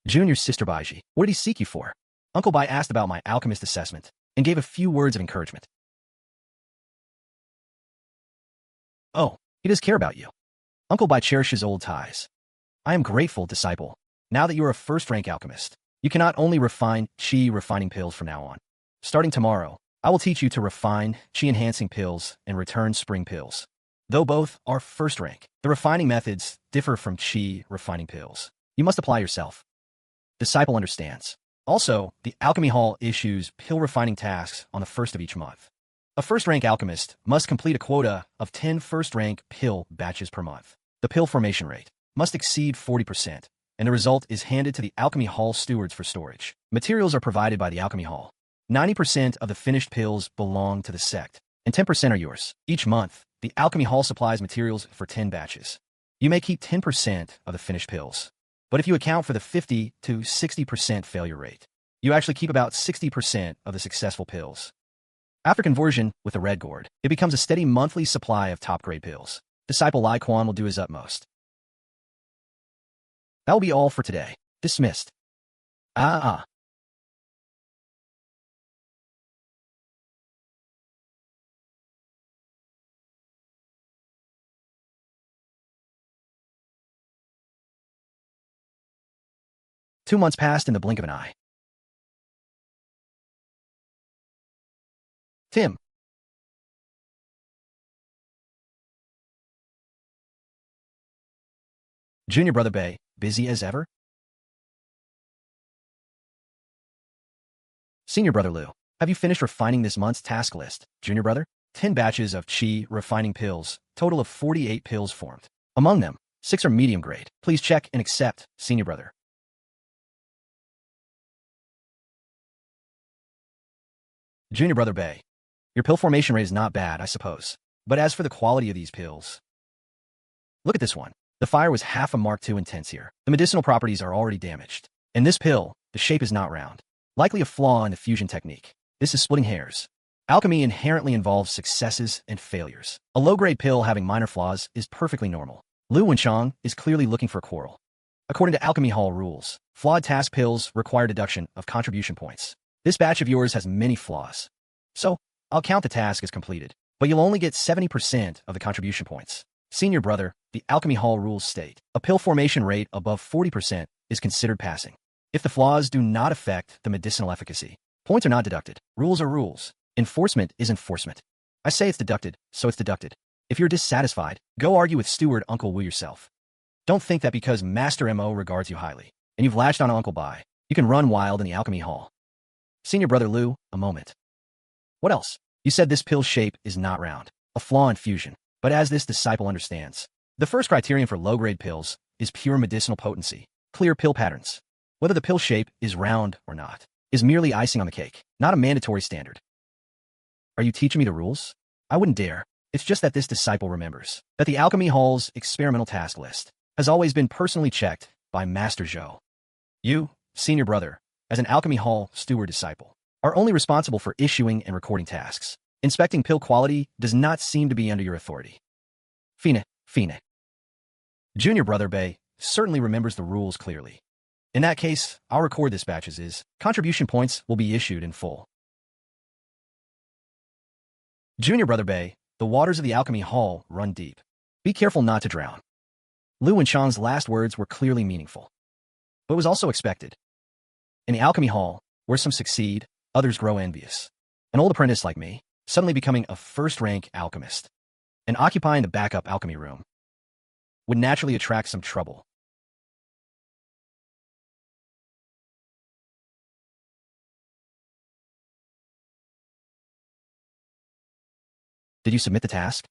Junior's sister Bai Zhi, what did he seek you for? Uncle Bai asked about my alchemist assessment and gave a few words of encouragement. Oh, he does care about you. Uncle Bai cherishes old ties. I am grateful, disciple. Now that you are a first-rank alchemist, you cannot only refine Qi refining pills from now on. Starting tomorrow, I will teach you to refine Qi-enhancing pills and return spring pills. Though both are first rank, the refining methods differ from Qi refining pills. You must apply yourself. Disciple understands. Also, the Alchemy Hall issues pill refining tasks on the 1st of each month. A first-rank alchemist must complete a quota of 10 first-rank pill batches per month. The pill formation rate must exceed 40%, and the result is handed to the Alchemy Hall stewards for storage. Materials are provided by the Alchemy Hall. 90% of the finished pills belong to the sect, and 10% are yours. Each month, the Alchemy Hall supplies materials for 10 batches. You may keep 10% of the finished pills, but if you account for the 50 to 60% failure rate, you actually keep about 60% of the successful pills. After conversion with the red gourd, it becomes a steady monthly supply of top-grade pills. Disciple Lai Quan will do his utmost. That will be all for today. Dismissed. Ah. 2 months passed in the blink of an eye. Tim. Junior brother Bai, busy as ever? Senior brother Liu, have you finished refining this month's task list? Junior brother, 10 batches of Qi refining pills, total of 48 pills formed. Among them, 6 are medium grade. Please check and accept, senior brother. Junior brother Bai, your pill formation rate is not bad, I suppose. But as for the quality of these pills, Look at this one. The fire was half a Mark II intense here. The medicinal properties are already damaged. In this pill, the shape is not round. Likely a flaw in the fusion technique. This is splitting hairs. Alchemy inherently involves successes and failures. A low-grade pill having minor flaws is perfectly normal. Liu Wenchang is clearly looking for a quarrel. According to Alchemy Hall rules, flawed task pills require deduction of contribution points. This batch of yours has many flaws. So, I'll count the task as completed, but you'll only get 70% of the contribution points. Senior brother, the Alchemy Hall rules state, a pill formation rate above 40% is considered passing. If the flaws do not affect the medicinal efficacy, points are not deducted. Rules are rules. Enforcement is enforcement. I say it's deducted, so it's deducted. If you're dissatisfied, go argue with Steward Uncle Wu yourself. Don't think that because Master MO regards you highly, and you've latched on Uncle Bai, you can run wild in the Alchemy Hall. Senior brother Liu, a moment. What else? You said this pill shape is not round, a flaw in fusion. But as this disciple understands, the first criterion for low-grade pills is pure medicinal potency, clear pill patterns. Whether the pill shape is round or not is merely icing on the cake, not a mandatory standard. Are you teaching me the rules? I wouldn't dare. It's just that this disciple remembers that the Alchemy Hall's experimental task list has always been personally checked by Master Zhou. You, senior brother, as an Alchemy Hall steward disciple, are only responsible for issuing and recording tasks. Inspecting pill quality does not seem to be under your authority. Fine. Junior brother Bai certainly remembers the rules clearly. In that case, I'll record this batch as contribution points will be issued in full. Junior brother Bai, the waters of the Alchemy Hall run deep. Be careful not to drown. Liu Wenchang's last words were clearly meaningful, but it was also expected. In the Alchemy Hall, where some succeed, others grow envious. An old apprentice like me, suddenly becoming a first-rank alchemist, and occupying the backup alchemy room, would naturally attract some trouble. Did you submit the task?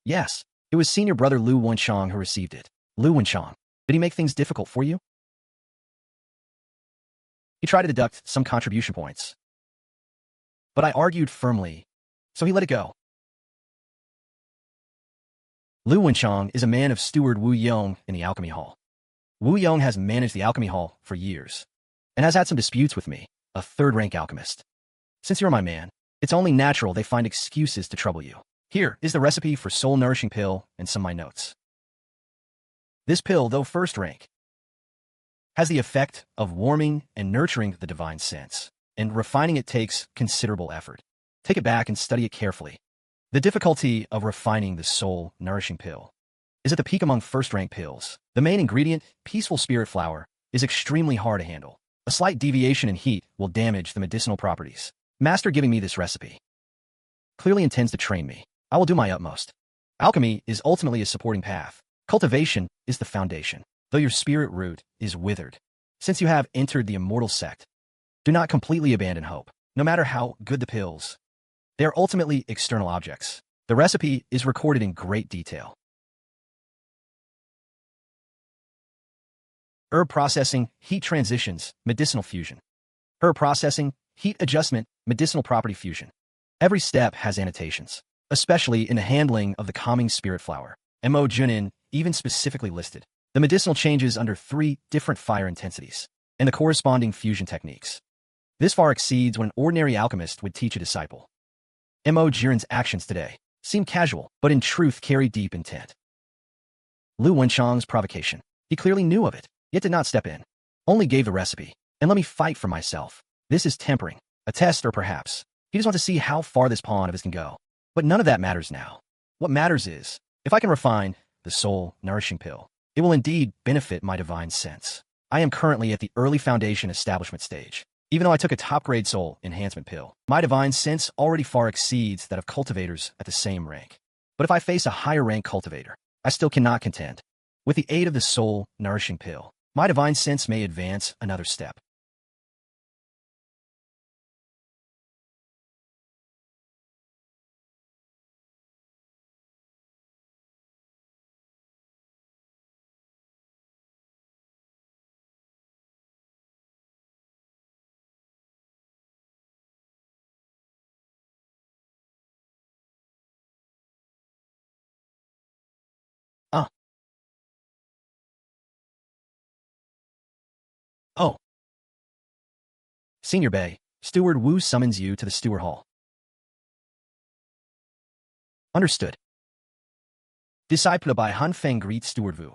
Yes. It was senior brother Liu Wenchang who received it. Liu Wenchang, did he make things difficult for you? He tried to deduct some contribution points, but I argued firmly, so he let it go. Liu Wenchang is a man of Steward Wu Yong in the Alchemy Hall. Wu Yong has managed the Alchemy Hall for years, and has had some disputes with me, a third-rank alchemist. Since you're my man, it's only natural they find excuses to trouble you. Here is the recipe for soul-nourishing pill and some of my notes. This pill, though first rank, has the effect of warming and nurturing the divine sense, and refining it takes considerable effort. Take it back and study it carefully. The difficulty of refining the soul-nourishing pill is at the peak among first-rank pills. The main ingredient, peaceful spirit flower, is extremely hard to handle. A slight deviation in heat will damage the medicinal properties. Master giving me this recipe clearly intends to train me. I will do my utmost. Alchemy is ultimately a supporting path. Cultivation is the foundation, though your spirit root is withered. Since you have entered the immortal sect, do not completely abandon hope. No matter how good the pills, they are ultimately external objects. The recipe is recorded in great detail. Herb processing, heat transitions, medicinal fusion. Herb processing, heat adjustment, medicinal property fusion. Every step has annotations, especially in the handling of the calming spirit flower. Mo Junin even specifically listed the medicinal changes under 3 different fire intensities and the corresponding fusion techniques. This far exceeds what an ordinary alchemist would teach a disciple. Mo Jiren's actions today seem casual, but in truth carry deep intent. Liu Wenchang's provocation. He clearly knew of it, yet did not step in. Only gave the recipe, and let me fight for myself. This is tempering, a test, or perhaps he just wants to see how far this pawn of his can go. But none of that matters now. What matters is, if I can refine the soul-nourishing pill, it will indeed benefit my divine sense. I am currently at the early foundation establishment stage. Even though I took a top-grade soul enhancement pill, my divine sense already far exceeds that of cultivators at the same rank. But if I face a higher-rank cultivator, I still cannot contend. With the aid of the soul-nourishing pill, my divine sense may advance another step. Senior Bai, Steward Wu summons you to the Steward Hall. Understood. Disciple by Han Feng greets Steward Wu.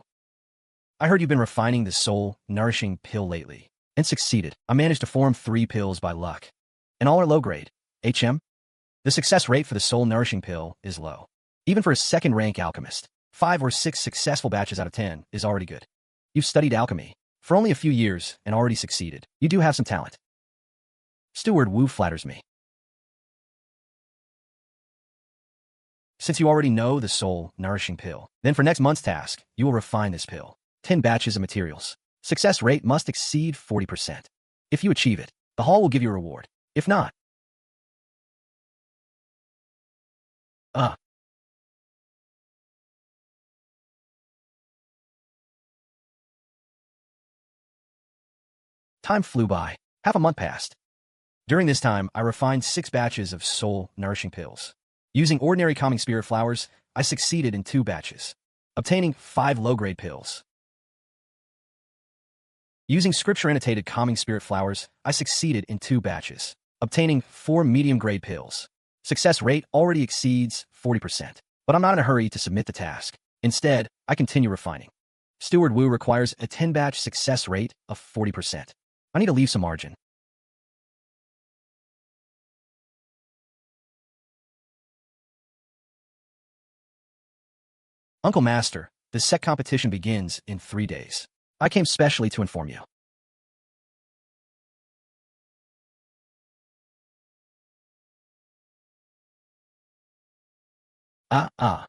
I heard you've been refining the soul-nourishing pill lately, and succeeded. I managed to form 3 pills by luck, and all are low grade. HM? The success rate for the soul-nourishing pill is low. Even for a second-rank alchemist, 5 or 6 successful batches out of 10 is already good. You've studied alchemy for only a few years and already succeeded. You do have some talent. Steward Wu flatters me. Since you already know the soul-nourishing pill, then for next month's task, you will refine this pill. 10 batches of materials. Success rate must exceed 40%. If you achieve it, the hall will give you a reward. If not, Time flew by. Half a month passed. During this time, I refined 6 batches of soul-nourishing pills. Using ordinary calming spirit flowers, I succeeded in 2 batches, obtaining 5 low-grade pills. Using scripture-annotated calming spirit flowers, I succeeded in 2 batches, obtaining 4 medium-grade pills. Success rate already exceeds 40%, but I'm not in a hurry to submit the task. Instead, I continue refining. Steward Wu requires a 10-batch success rate of 40%. I need to leave some margin. Uncle Master, the Sect competition begins in 3 days. I came specially to inform you. How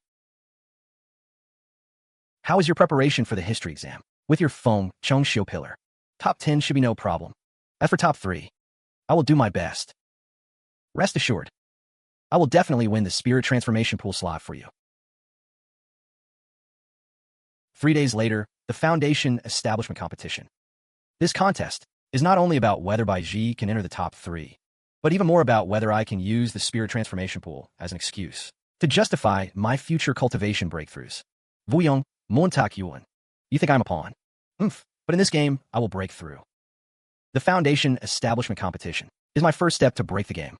is your preparation for the history exam? With your Feng Chongxiu pillar. Top 10 should be no problem. As for top 3, I will do my best. Rest assured, I will definitely win the spirit transformation pool slot for you. 3 days later, the Foundation Establishment Competition. This contest is not only about whether Bai Zhi can enter the top 3, but even more about whether I can use the spirit transformation pool as an excuse to justify my future cultivation breakthroughs. Vuyong, Montak Yuan. You think I'm a pawn? But in this game, I will break through. The Foundation Establishment Competition is my first step to break the game.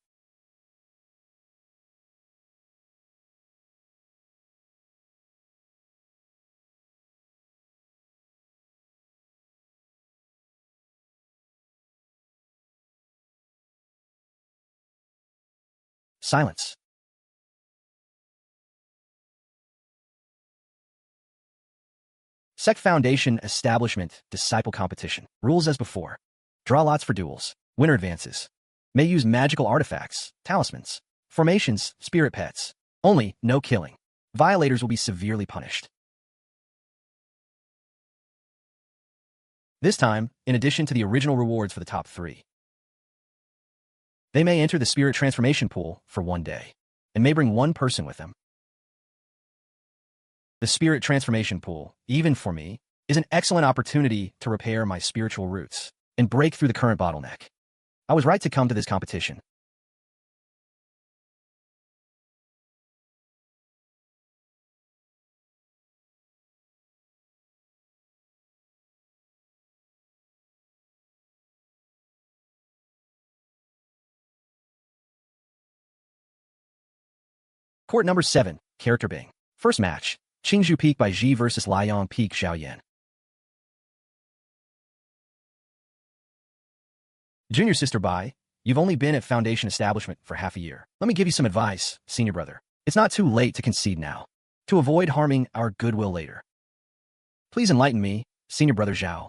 Silence. Sect Foundation Establishment Disciple Competition. Rules as before. Draw lots for duels. Winner advances. May use magical artifacts, talismans, formations, spirit pets. Only, no killing. Violators will be severely punished. This time, in addition to the original rewards for the top 3, they may enter the spirit transformation pool for 1 day, and may bring 1 person with them. The spirit transformation pool, even for me, is an excellent opportunity to repair my spiritual roots and break through the current bottleneck. I was right to come to this competition. Court number 7, Character Bing. First match, Qingzhou Peak Bai Zhi versus Liang Peak Xiaoyan. Junior Sister Bai, you've only been at Foundation Establishment for half a year. Let me give you some advice, senior brother. It's not too late to concede now, to avoid harming our goodwill later. Please enlighten me, senior brother Zhao.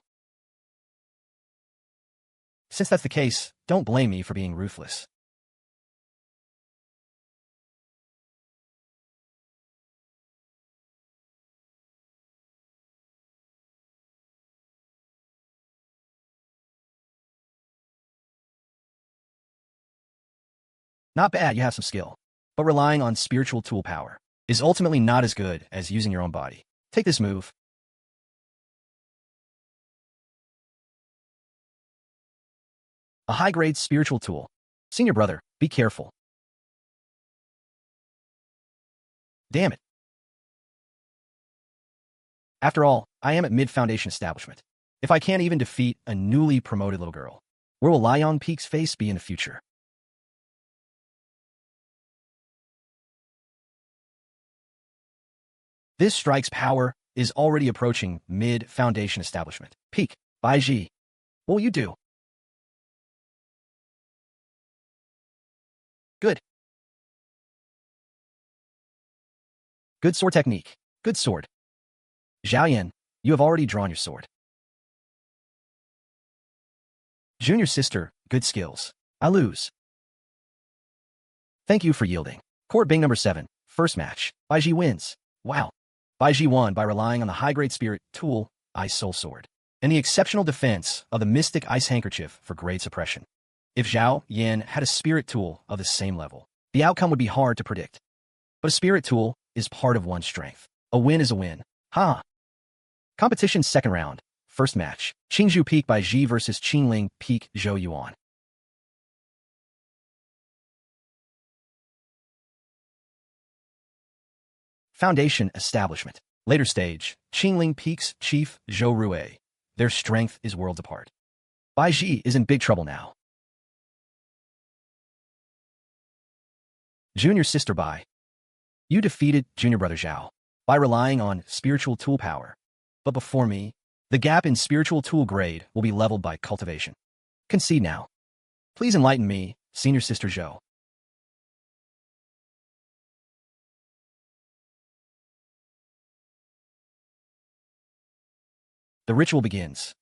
Since that's the case, don't blame me for being ruthless. Not bad, you have some skill. But relying on spiritual tool power is ultimately not as good as using your own body. Take this move. A high-grade spiritual tool. Senior brother, be careful. Damn it. After all, I am at mid-foundation establishment. If I can't even defeat a newly promoted little girl, Where will Liang Peak's face be in the future? This strike's power is already approaching mid-foundation establishment. Peak. Bai Zhi. What will you do? Good. Good sword technique. Good sword. Juyuan, you have already drawn your sword. Junior sister, good skills. I lose. Thank you for yielding. Court Bing number 7. First match. Bai Zhi wins. Wow. Bai Zhi won by relying on the high-grade spirit tool, Ice Soul Sword, and the exceptional defense of the Mystic Ice Handkerchief for grade suppression. If Zhao Yan had a spirit tool of the same level, the outcome would be hard to predict. But a spirit tool is part of one's strength. A win is a win. Ha! Competition's second round. First match. Qingzhou Peak Bai Zhi versus Qingling Peak Juyuan. Foundation Establishment. Later stage. Qingling Peak's Chief Zhou Rue. Their strength is worlds apart. Bai Zhi is in big trouble now. Junior sister Bai. You defeated junior brother Zhao by relying on spiritual tool power. But before me, the gap in spiritual tool grade will be leveled by cultivation. Concede now. Please enlighten me, senior sister Zhou. The ritual begins.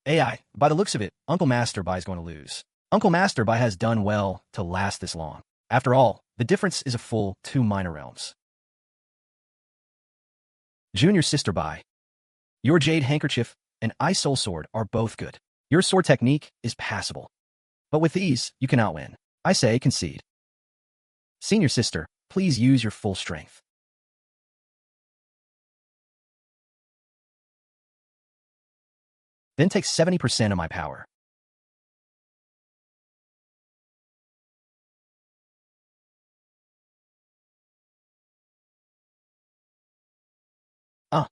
AI, by the looks of it, Uncle Master Bai is going to lose. Uncle Master Bai has done well to last this long. After all, the difference is a full 2 minor realms. Junior sister Bai. Your Jade Handkerchief and Ice Soul Sword are both good. Your sword technique is passable. But with these, you cannot win. I say concede. Senior sister, please use your full strength. Then take 70% of my power. Ah.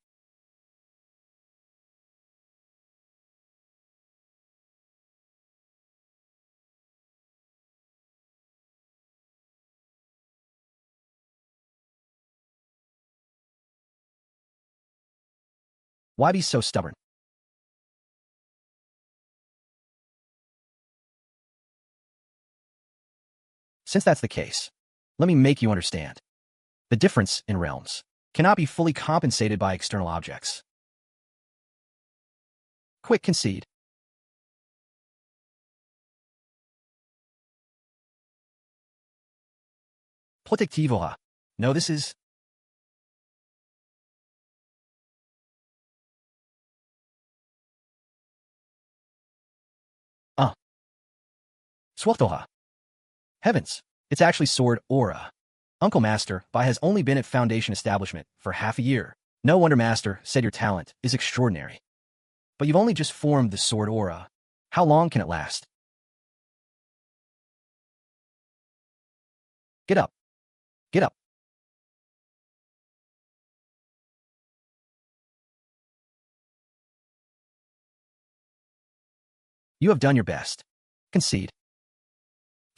Why be so stubborn? Since that's the case, let me make you understand. The difference in realms cannot be fully compensated by external objects. Quick concede. Protectivoha. No, this is... Swaftoha. Heavens, it's actually sword aura. Uncle Master Bai has only been at Foundation Establishment for half a year. No wonder Master said your talent is extraordinary. But you've only just formed the sword aura. How long can it last? Get up. Get up. You have done your best. Concede.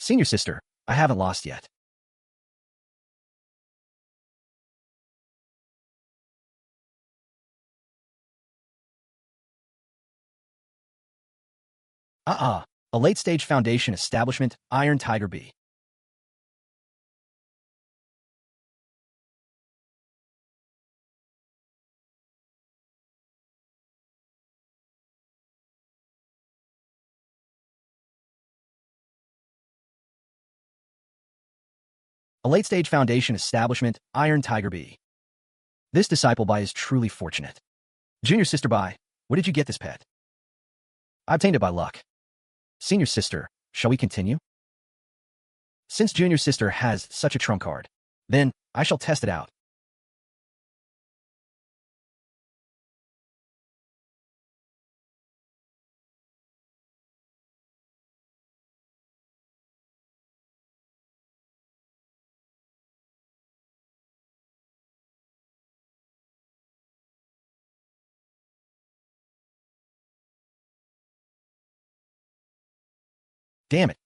Senior sister, I haven't lost yet. A late-stage Foundation Establishment Iron Tiger Bee. A late-stage Foundation Establishment Iron Tiger Bee. This disciple Bai is truly fortunate. Junior sister Bai, where did you get this pet? I obtained it by luck. Senior sister, shall we continue? Since Junior Sister has such a trump card, then I shall test it out. Damn it.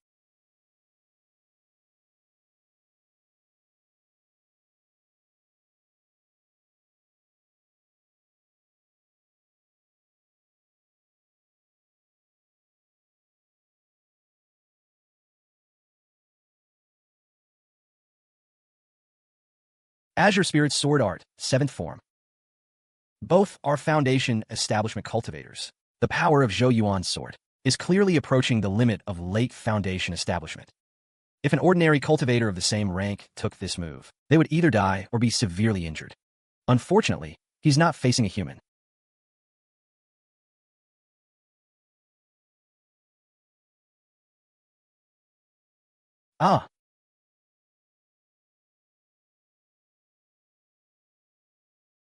Azure Spirit Sword Art, 7th form. Both are Foundation Establishment Cultivators. The power of Juyuan's sword is clearly approaching the limit of late Foundation Establishment. If an ordinary cultivator of the same rank took this move, they would either die or be severely injured. Unfortunately, he's not facing a human. Ah,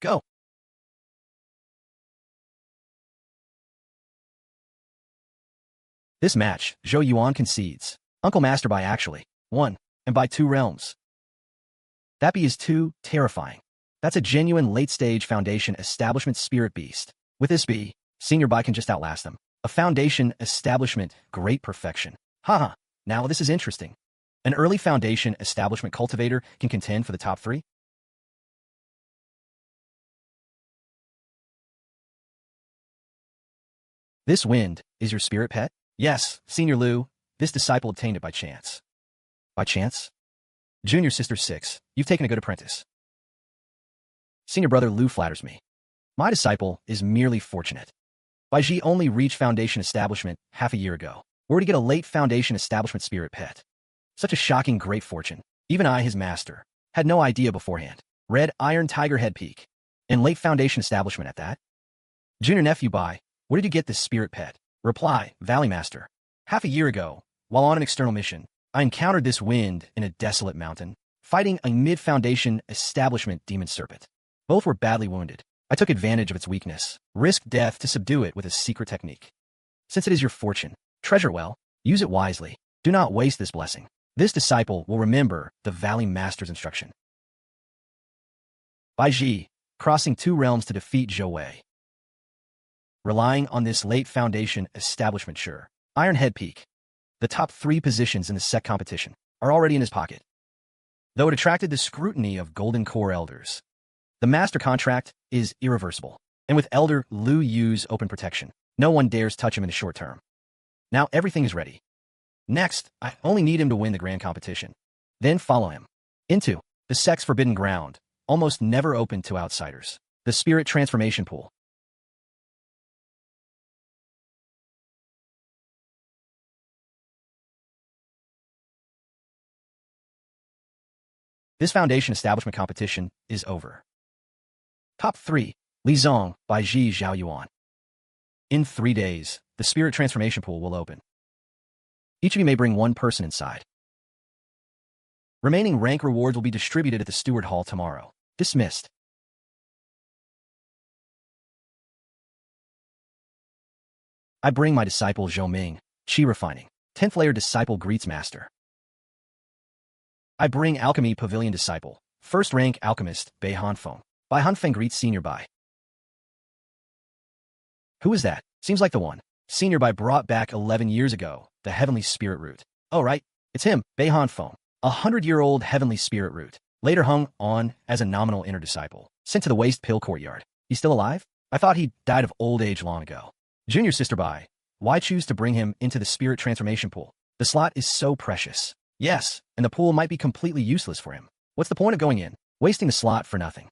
go. This match, Zhou Yuan concedes. Uncle Master by actually won, and by 2 realms. That bee is too terrifying. That's a genuine late-stage Foundation Establishment Spirit Beast. With this bee, Senior Bai can just outlast them. A Foundation Establishment Great Perfection. Haha, now this is interesting. An early Foundation Establishment Cultivator can contend for the top 3? This wind is your spirit pet? Yes, Senior Liu, this disciple obtained it by chance. By chance? Junior Sister 6, you've taken a good apprentice. Senior Brother Liu flatters me. My disciple is merely fortunate. Bai Zhi only reached Foundation Establishment half a year ago. Were to get a late Foundation Establishment spirit pet. Such a shocking great fortune. Even I, his master, had no idea beforehand. Red Iron Tigerhead Peak. And late Foundation Establishment at that. Junior Nephew Bai, where did you get this spirit pet? Reply, Valley Master. Half a year ago, while on an external mission, I encountered this wind in a desolate mountain, fighting a mid-Foundation Establishment demon serpent. Both were badly wounded. I took advantage of its weakness, risked death to subdue it with a secret technique. Since it is your fortune, treasure well, use it wisely. Do not waste this blessing. This disciple will remember the Valley Master's instruction. Bai Zhi, crossing 2 realms to defeat Zhou Wei. Relying on this late Foundation Establishment sure. Iron Head Peak. The top 3 positions in the Sect competition are already in his pocket. Though it attracted the scrutiny of Golden Core elders, the master contract is irreversible. And with Elder Liu Yu's open protection, no one dares touch him in the short term. Now everything is ready. Next, I only need him to win the grand competition. Then follow him into the Sect's forbidden ground, almost never open to outsiders. The Spirit Transformation Pool. This Foundation Establishment competition is over. Top 3. Li Zong by Zhi Zhaoyuan. In 3 days, the Spirit Transformation Pool will open. Each of you may bring 1 person inside. Remaining rank rewards will be distributed at the Steward Hall tomorrow. Dismissed. I bring my disciple Zhou Ming, Qi Refining. 10th layer disciple greets master. I bring Alchemy Pavilion disciple, 1st rank Alchemist, Bai Hanfeng. Bai Hanfeng greets Senior Bai. Who is that? Seems like the one Senior Bai brought back 11 years ago, the Heavenly Spirit Root. Oh right, it's him, Bai Hanfeng, a 100-year-old Heavenly Spirit Root, later hung on as a nominal inner disciple, sent to the Waste Pill Courtyard. He's still alive? I thought he died of old age long ago. Junior Sister Bai, why choose to bring him into the Spirit Transformation Pool? The slot is so precious. Yes, and the pool might be completely useless for him. What's the point of going in, wasting the slot for nothing?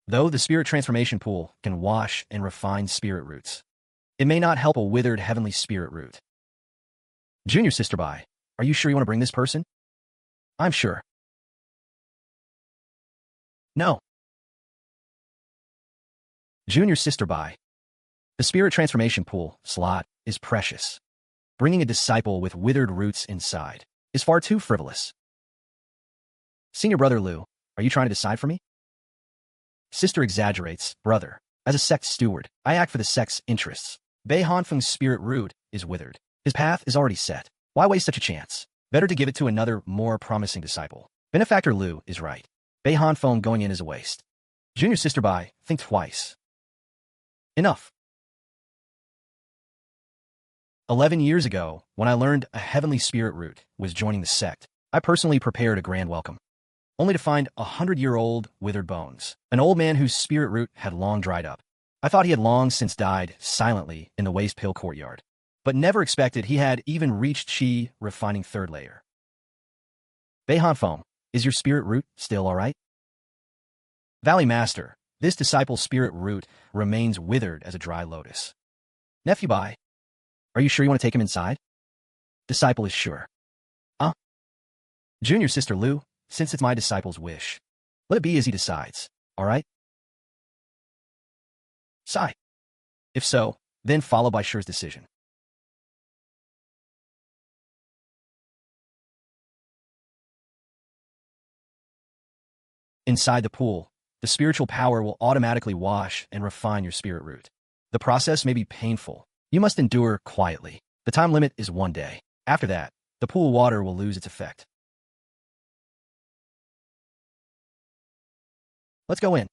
Though the Spirit Transformation Pool can wash and refine spirit roots, it may not help a withered Heavenly Spirit Root. Junior Sister Bai, are you sure you want to bring this person? I'm sure. No. Junior Sister Bai, the Spirit Transformation Pool slot is precious. Bringing a disciple with withered roots inside is far too frivolous. Senior brother Liu, are you trying to decide for me? Sister exaggerates. Brother, as a sect steward, I act for the sect's interests. Bai Hanfeng's spirit root is withered. His path is already set. Why waste such a chance? Better to give it to another, more promising disciple. Benefactor Liu is right. Bai Hanfeng going in is a waste. Junior sister Bai, think twice. Enough. 11 years ago, when I learned a heavenly spirit root was joining the sect, I personally prepared a grand welcome, only to find 100-year-old withered bones, an old man whose spirit root had long dried up. I thought he had long since died silently in the waste pill courtyard, but never expected he had even reached Qi refining third layer. Bai Hanfeng, is your spirit root still all right? Valley Master, this disciple's spirit root remains withered as a dry lotus. Nephew Bai, are you sure you want to take him inside? Disciple is sure. Junior sister Liu, since it's my disciple's wish, let it be as he decides, all right? Sigh. If so, then follow Bai Shi's decision. Inside the pool, the spiritual power will automatically wash and refine your spirit root. The process may be painful. You must endure quietly. The time limit is 1 day. After that, the pool water will lose its effect. Let's go in.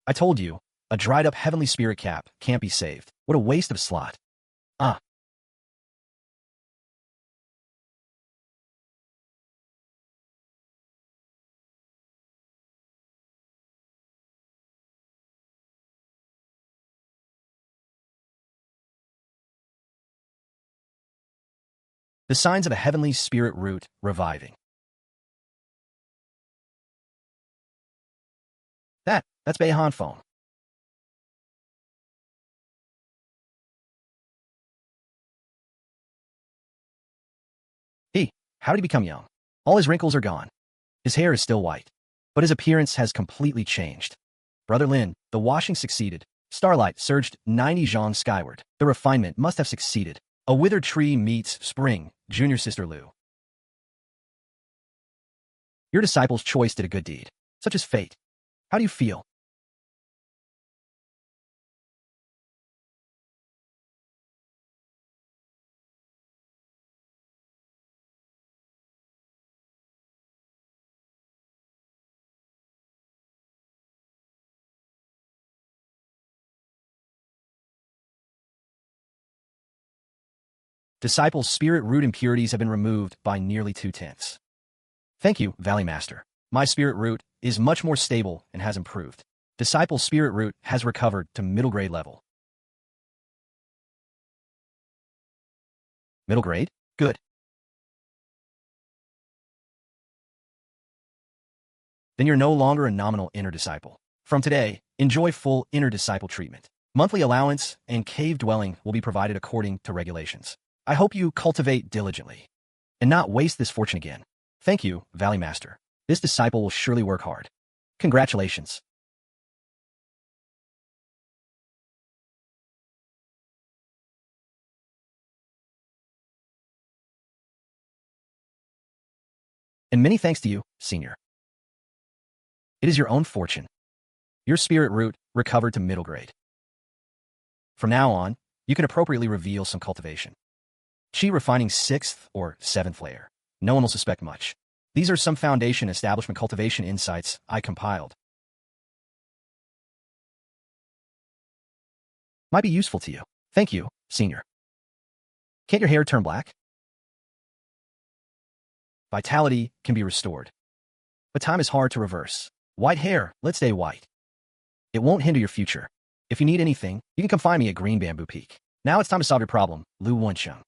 I told you, a dried-up heavenly spirit cap can't be saved. What a waste of slot. The signs of a heavenly spirit root reviving. That's Bai Hanfeng. How did he become young? All his wrinkles are gone. His hair is still white, but his appearance has completely changed. Brother Lin, the washing succeeded. Starlight surged 90 zhang skyward. The refinement must have succeeded. A withered tree meets spring, junior sister Liu. Your disciple's choice did a good deed, such as fate. How do you feel? Disciple's spirit root impurities have been removed by nearly 2/10. Thank you, Valley Master. My spirit root is much more stable and has improved. Disciple's spirit root has recovered to middle grade level. Middle grade? Good. Then you're no longer a nominal inner disciple. From today, enjoy full inner disciple treatment. Monthly allowance and cave dwelling will be provided according to regulations. I hope you cultivate diligently and not waste this fortune again. Thank you, Valley Master. This disciple will surely work hard. Congratulations. And many thanks to you, Senior. It is your own fortune. Your spirit root recovered to middle grade. From now on, you can appropriately reveal some cultivation. Qi refining 6th or 7th layer. No one will suspect much. These are some foundation establishment cultivation insights I compiled. Might be useful to you. Thank you, Senior. Can't your hair turn black? Vitality can be restored. But time is hard to reverse. White hair, let's stay white. It won't hinder your future. If you need anything, you can come find me at Green Bamboo Peak. Now it's time to solve your problem, Liu Wenchang.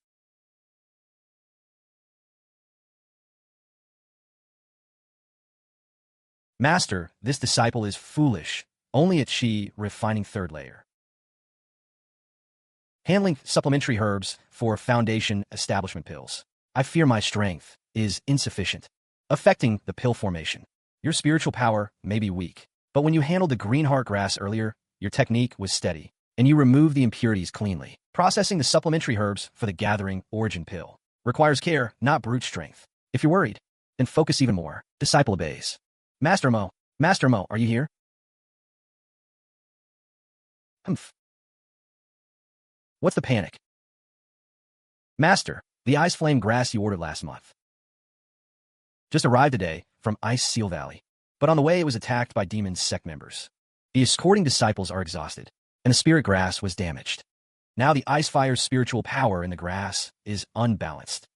Master, this disciple is foolish. Only at Qi refining third layer. Handling supplementary herbs for foundation establishment pills. I fear my strength is insufficient, affecting the pill formation. Your spiritual power may be weak. But when you handled the green heart grass earlier, your technique was steady, and you removed the impurities cleanly. Processing the supplementary herbs for the gathering origin pill requires care, not brute strength. If you're worried, then focus even more. Disciple obeys. Master Mo, are you here? Humph. What's the panic? Master, the ice flame grass you ordered last month just arrived today from Ice Seal Valley, but on the way it was attacked by demon Sect members. The escorting disciples are exhausted, and the spirit grass was damaged. Now the ice fire's spiritual power in the grass is unbalanced.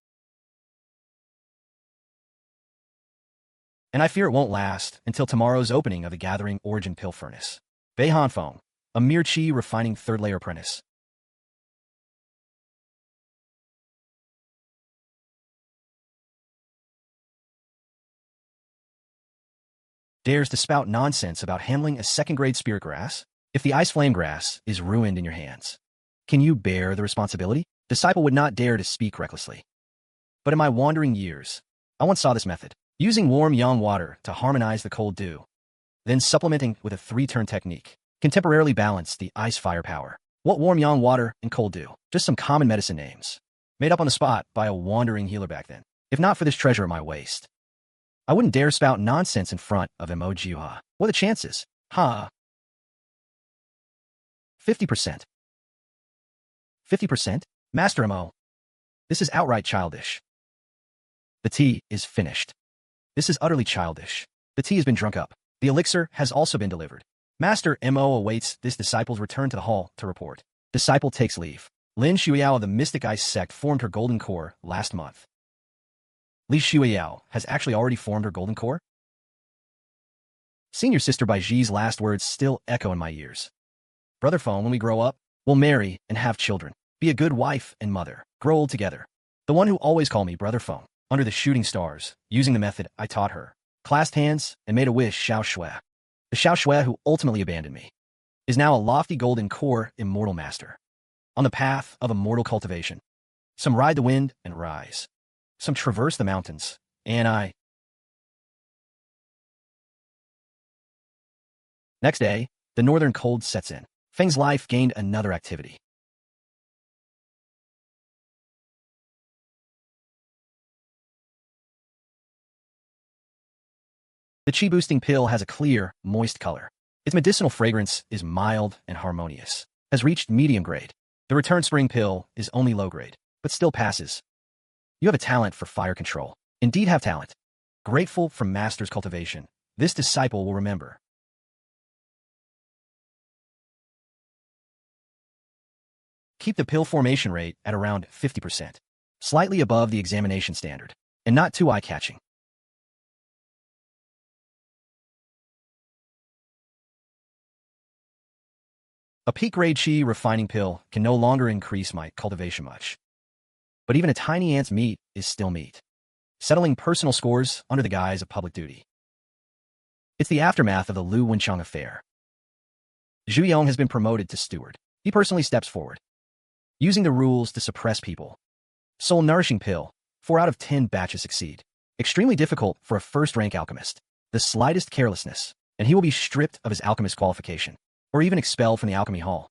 And I fear it won't last until tomorrow's opening of the gathering origin pill furnace. Bai Hanfeng, a mere chi refining third-layer apprentice. Dares to spout nonsense about handling a second-grade spirit grass? If the ice flame grass is ruined in your hands, can you bear the responsibility? Disciple would not dare to speak recklessly. But in my wandering years, I once saw this method. Using warm yang water to harmonize the cold dew, then supplementing with a 3-turn technique, can temporarily balance the ice fire power. What warm yang water and cold dew? Just some common medicine names, made up on the spot by a wandering healer back then. If not for this treasure at my waist, I wouldn't dare spout nonsense in front of Mo Juyuan. What are the chances? 50%. 50%? Master Mo, this is outright childish. The tea is finished. This is utterly childish. The tea has been drunk up. The elixir has also been delivered. Master Mo awaits this disciple's return to the hall to report. Disciple takes leave. Lin Shuiyao of the Mystic Ice Sect formed her golden core last month. Li Shuiyao has actually already formed her golden core? Senior sister Bai Zhi's last words still echo in my ears. Brother Phone, when we grow up, we'll marry and have children. Be a good wife and mother. Grow old together. The one who always called me Brother Phone, under the shooting stars, using the method I taught her, clasped hands and made a wish, Xiao Shui. The Xiao Shui who ultimately abandoned me is now a lofty golden core immortal master, on the path of immortal cultivation. Some ride the wind and rise. Some traverse the mountains, and I. Next day, the northern cold sets in. Feng's life gained another activity. The chi-boosting pill has a clear, moist color. Its medicinal fragrance is mild and harmonious. Has reached medium grade. The return spring pill is only low grade, but still passes. You have a talent for fire control. Indeed have talent. Grateful for master's cultivation, this disciple will remember. Keep the pill formation rate at around 50%, slightly above the examination standard, and not too eye-catching. A peak-grade chi refining pill can no longer increase my cultivation much. But even a tiny ant's meat is still meat. Settling personal scores under the guise of public duty. It's the aftermath of the Liu Wenchang affair. Juyuan has been promoted to steward. He personally steps forward, using the rules to suppress people. Soul-nourishing pill, 4 out of 10 batches succeed. Extremely difficult for a first-rank alchemist. The slightest carelessness, and he will be stripped of his alchemist qualification, or even expelled from the alchemy hall.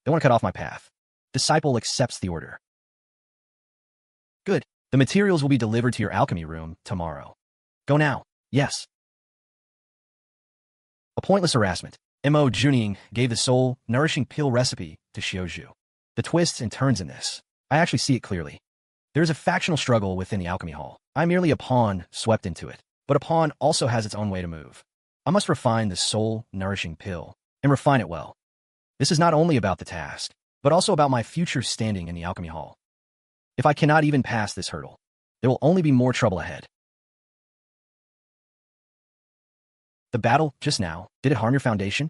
They want to cut off my path. Disciple accepts the order. Good. The materials will be delivered to your alchemy room tomorrow. Go now. Yes. A pointless harassment. Mo Juning gave the soul-nourishing pill recipe to Xiaozhu. The twists and turns in this, I actually see it clearly. There is a factional struggle within the alchemy hall. I'm merely a pawn swept into it, but a pawn also has its own way to move. I must refine the soul-nourishing pill, and refine it well. This is not only about the task, but also about my future standing in the alchemy hall. If I cannot even pass this hurdle, there will only be more trouble ahead. The battle just now, did it harm your foundation?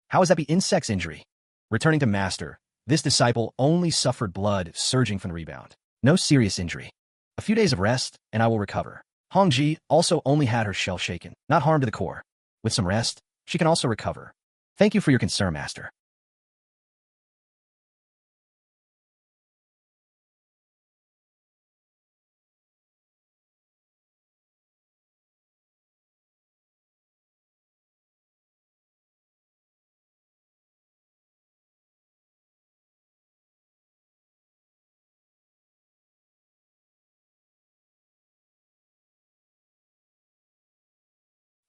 How is that the insect's injury? Returning to master, this disciple only suffered blood surging from the rebound. No serious injury. A few days of rest, and I will recover. Hongji also only had her shell shaken, not harm to the core. With some rest, she can also recover. Thank you for your concern, master.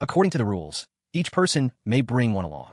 According to the rules, each person may bring one along.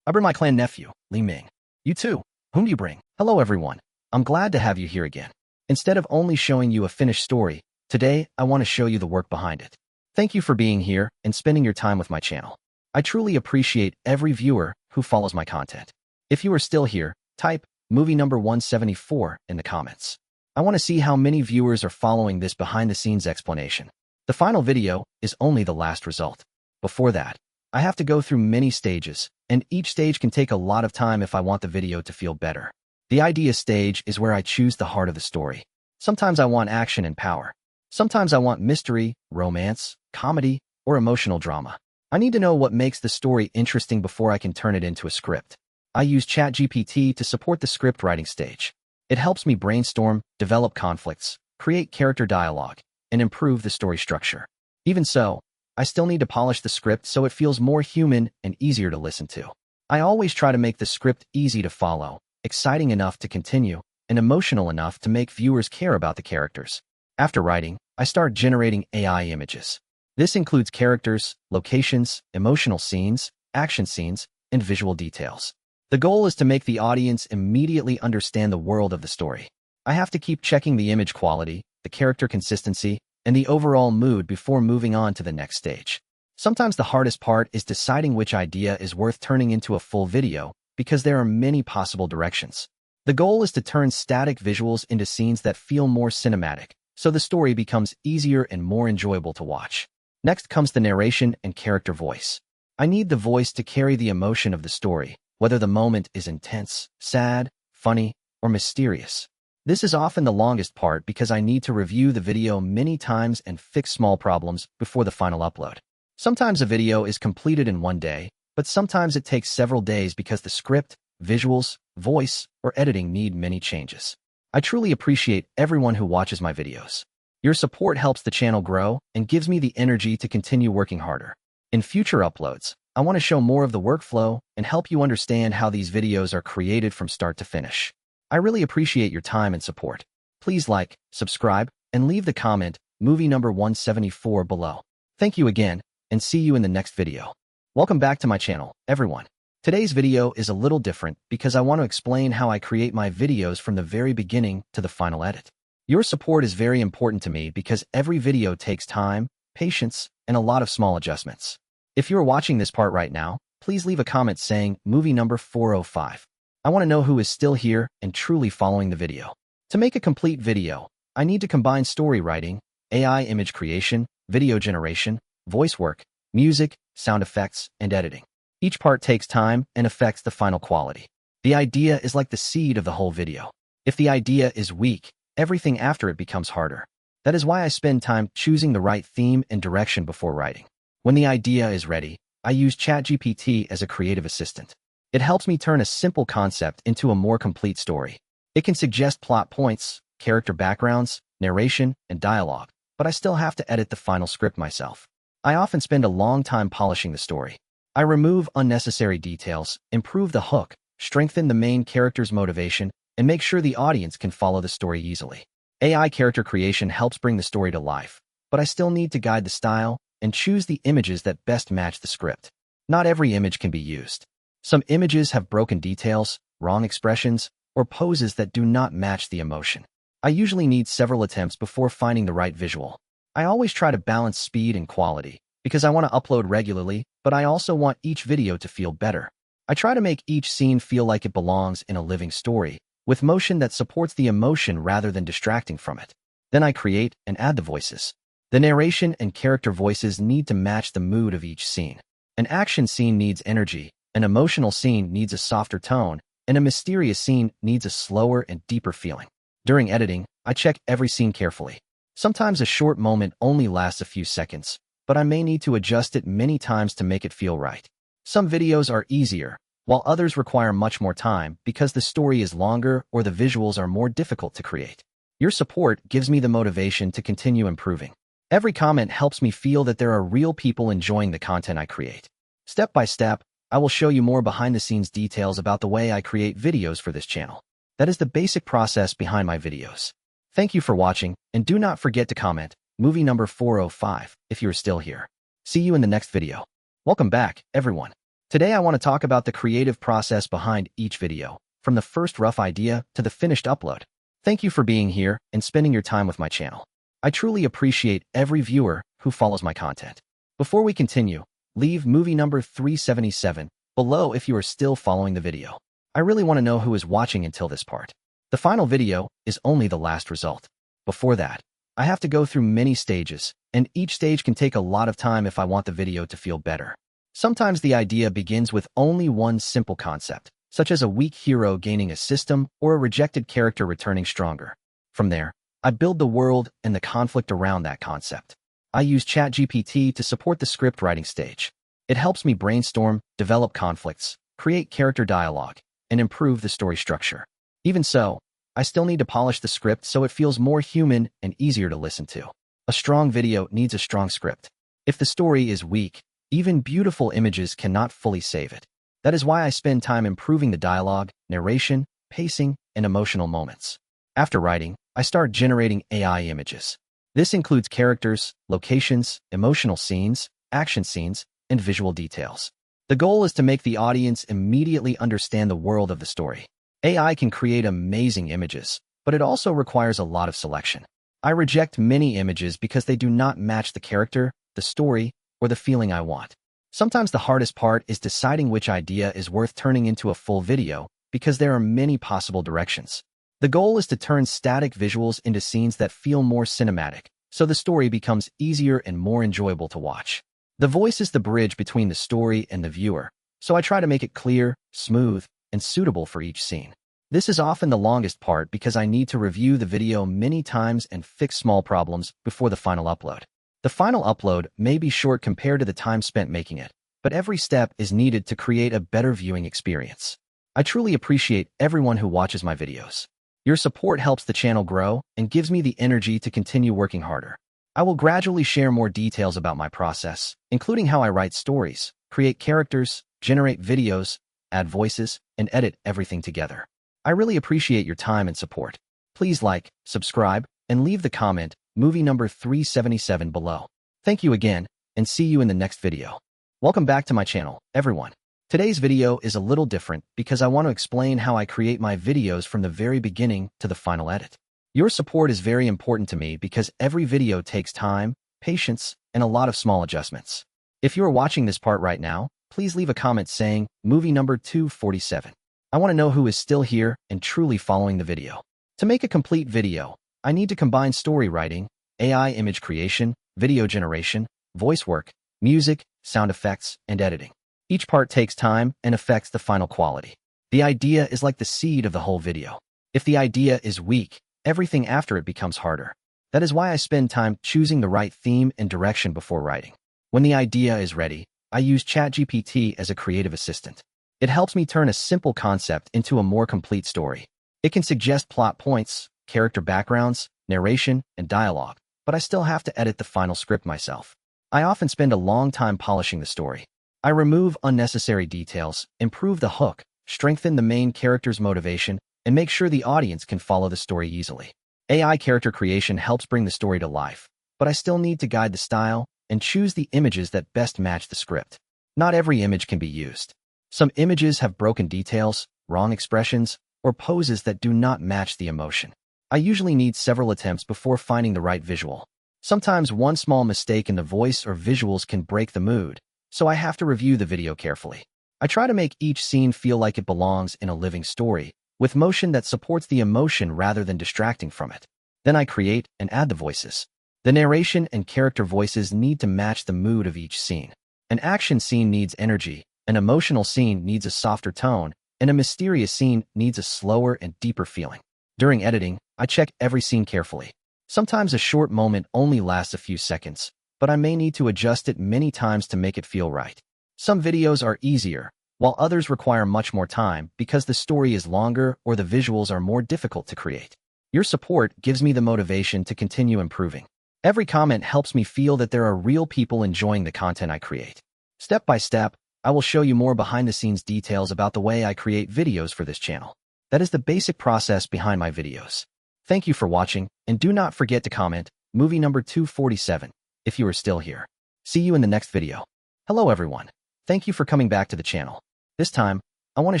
I bring my clan nephew, Li Ming. You too. Whom do you bring? Hello everyone. I'm glad to have you here again. Instead of only showing you a finished story, today I want to show you the work behind it. Thank you for being here and spending your time with my channel. I truly appreciate every viewer who follows my content. If you are still here, type movie number 174 in the comments. I want to see how many viewers are following this behind-the-scenes explanation. The final video is only the last result. Before that, I have to go through many stages, and each stage can take a lot of time if I want the video to feel better. The idea stage is where I choose the heart of the story. Sometimes I want action and power. Sometimes I want mystery, romance, comedy, or emotional drama. I need to know what makes the story interesting before I can turn it into a script. I use ChatGPT to support the script writing stage. It helps me brainstorm, develop conflicts, create character dialogue, and improve the story structure. Even so, I still need to polish the script so it feels more human and easier to listen to. I always try to make the script easy to follow, exciting enough to continue, and emotional enough to make viewers care about the characters. After writing, I start generating AI images. This includes characters, locations, emotional scenes, action scenes, and visual details. The goal is to make the audience immediately understand the world of the story. I have to keep checking the image quality, the character consistency, and the overall mood before moving on to the next stage. Sometimes the hardest part is deciding which idea is worth turning into a full video because there are many possible directions. The goal is to turn static visuals into scenes that feel more cinematic, so the story becomes easier and more enjoyable to watch. Next comes the narration and character voice. I need the voice to carry the emotion of the story, whether the moment is intense, sad, funny, or mysterious. This is often the longest part because I need to review the video many times and fix small problems before the final upload. Sometimes a video is completed in one day, but sometimes it takes several days because the script, visuals, voice, or editing need many changes. I truly appreciate everyone who watches my videos. Your support helps the channel grow and gives me the energy to continue working harder. In future uploads, I want to show more of the workflow and help you understand how these videos are created from start to finish. I really appreciate your time and support. Please like, subscribe, and leave the comment movie number 174 below. Thank you again, and see you in the next video. Welcome back to my channel, everyone. Today's video is a little different because I want to explain how I create my videos from the very beginning to the final edit. Your support is very important to me because every video takes time, patience, and a lot of small adjustments. If you're watching this part right now, please leave a comment saying movie number 405. I want to know who is still here and truly following the video. To make a complete video, I need to combine story writing, AI image creation, video generation, voice work, music, sound effects, and editing. Each part takes time and affects the final quality. The idea is like the seed of the whole video. If the idea is weak, everything after it becomes harder. That is why I spend time choosing the right theme and direction before writing. When the idea is ready, I use ChatGPT as a creative assistant. It helps me turn a simple concept into a more complete story. It can suggest plot points, character backgrounds, narration, and dialogue, but I still have to edit the final script myself. I often spend a long time polishing the story. I remove unnecessary details, improve the hook, strengthen the main character's motivation, and make sure the audience can follow the story easily. AI character creation helps bring the story to life, but I still need to guide the style and choose the images that best match the script. Not every image can be used. Some images have broken details, wrong expressions, or poses that do not match the emotion. I usually need several attempts before finding the right visual. I always try to balance speed and quality because I want to upload regularly, but I also want each video to feel better. I try to make each scene feel like it belongs in a living story, with motion that supports the emotion rather than distracting from it. Then I create and add the voices. The narration and character voices need to match the mood of each scene. An action scene needs energy, an emotional scene needs a softer tone, and a mysterious scene needs a slower and deeper feeling. During editing, I check every scene carefully. Sometimes a short moment only lasts a few seconds, but I may need to adjust it many times to make it feel right. Some videos are easier, while others require much more time because the story is longer or the visuals are more difficult to create. Your support gives me the motivation to continue improving. Every comment helps me feel that there are real people enjoying the content I create. Step by step, I will show you more behind-the-scenes details about the way I create videos for this channel. That is the basic process behind my videos. Thank you for watching, and do not forget to comment movie number 405 if you are still here. See you in the next video. Welcome back, everyone. Today I want to talk about the creative process behind each video, from the first rough idea to the finished upload. Thank you for being here and spending your time with my channel. I truly appreciate every viewer who follows my content. Before we continue, leave movie number 377 below if you are still following the video. I really want to know who is watching until this part. The final video is only the last result. Before that, I have to go through many stages, and each stage can take a lot of time if I want the video to feel better. Sometimes the idea begins with only one simple concept, such as a weak hero gaining a system or a rejected character returning stronger. From there, I build the world and the conflict around that concept. I use ChatGPT to support the script writing stage. It helps me brainstorm, develop conflicts, create character dialogue, and improve the story structure. Even so, I still need to polish the script so it feels more human and easier to listen to. A strong video needs a strong script. If the story is weak, even beautiful images cannot fully save it. That is why I spend time improving the dialogue, narration, pacing, and emotional moments. After writing, I start generating AI images. This includes characters, locations, emotional scenes, action scenes, and visual details. The goal is to make the audience immediately understand the world of the story. AI can create amazing images, but it also requires a lot of selection. I reject many images because they do not match the character, the story, or the feeling I want. Sometimes the hardest part is deciding which idea is worth turning into a full video because there are many possible directions. The goal is to turn static visuals into scenes that feel more cinematic, so the story becomes easier and more enjoyable to watch. The voice is the bridge between the story and the viewer, so I try to make it clear, smooth, and suitable for each scene. This is often the longest part because I need to review the video many times and fix small problems before the final upload. The final upload may be short compared to the time spent making it, but every step is needed to create a better viewing experience. I truly appreciate everyone who watches my videos. Your support helps the channel grow and gives me the energy to continue working harder. I will gradually share more details about my process, including how I write stories, create characters, generate videos, add voices, and edit everything together. I really appreciate your time and support. Please like, subscribe, and leave the comment movie number 377 below. Thank you again, and see you in the next video. Welcome back to my channel, everyone. Today's video is a little different because I want to explain how I create my videos from the very beginning to the final edit. Your support is very important to me because every video takes time, patience, and a lot of small adjustments. If you are watching this part right now, please leave a comment saying movie number 247. I want to know who is still here and truly following the video. To make a complete video, I need to combine story writing, AI image creation, video generation, voice work, music, sound effects, and editing. Each part takes time and affects the final quality. The idea is like the seed of the whole video. If the idea is weak, everything after it becomes harder. That is why I spend time choosing the right theme and direction before writing. When the idea is ready, I use ChatGPT as a creative assistant. It helps me turn a simple concept into a more complete story. It can suggest plot points, character backgrounds, narration, and dialogue, but I still have to edit the final script myself. I often spend a long time polishing the story. I remove unnecessary details, improve the hook, strengthen the main character's motivation, and make sure the audience can follow the story easily. AI character creation helps bring the story to life, but I still need to guide the style and choose the images that best match the script. Not every image can be used. Some images have broken details, wrong expressions, or poses that do not match the emotion. I usually need several attempts before finding the right visual. Sometimes one small mistake in the voice or visuals can break the mood, so I have to review the video carefully. I try to make each scene feel like it belongs in a living story, with motion that supports the emotion rather than distracting from it. Then I create and add the voices. The narration and character voices need to match the mood of each scene. An action scene needs energy, an emotional scene needs a softer tone, and a mysterious scene needs a slower and deeper feeling. During editing, I check every scene carefully. Sometimes a short moment only lasts a few seconds, but I may need to adjust it many times to make it feel right. Some videos are easier, while others require much more time because the story is longer or the visuals are more difficult to create. Your support gives me the motivation to continue improving. Every comment helps me feel that there are real people enjoying the content I create. Step by step, I will show you more behind-the-scenes details about the way I create videos for this channel. That is the basic process behind my videos. Thank you for watching, and do not forget to comment movie number 247 if you are still here. See you in the next video. Hello everyone. Thank you for coming back to the channel. This time, I want to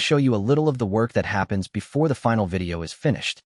show you a little of the work that happens before the final video is finished.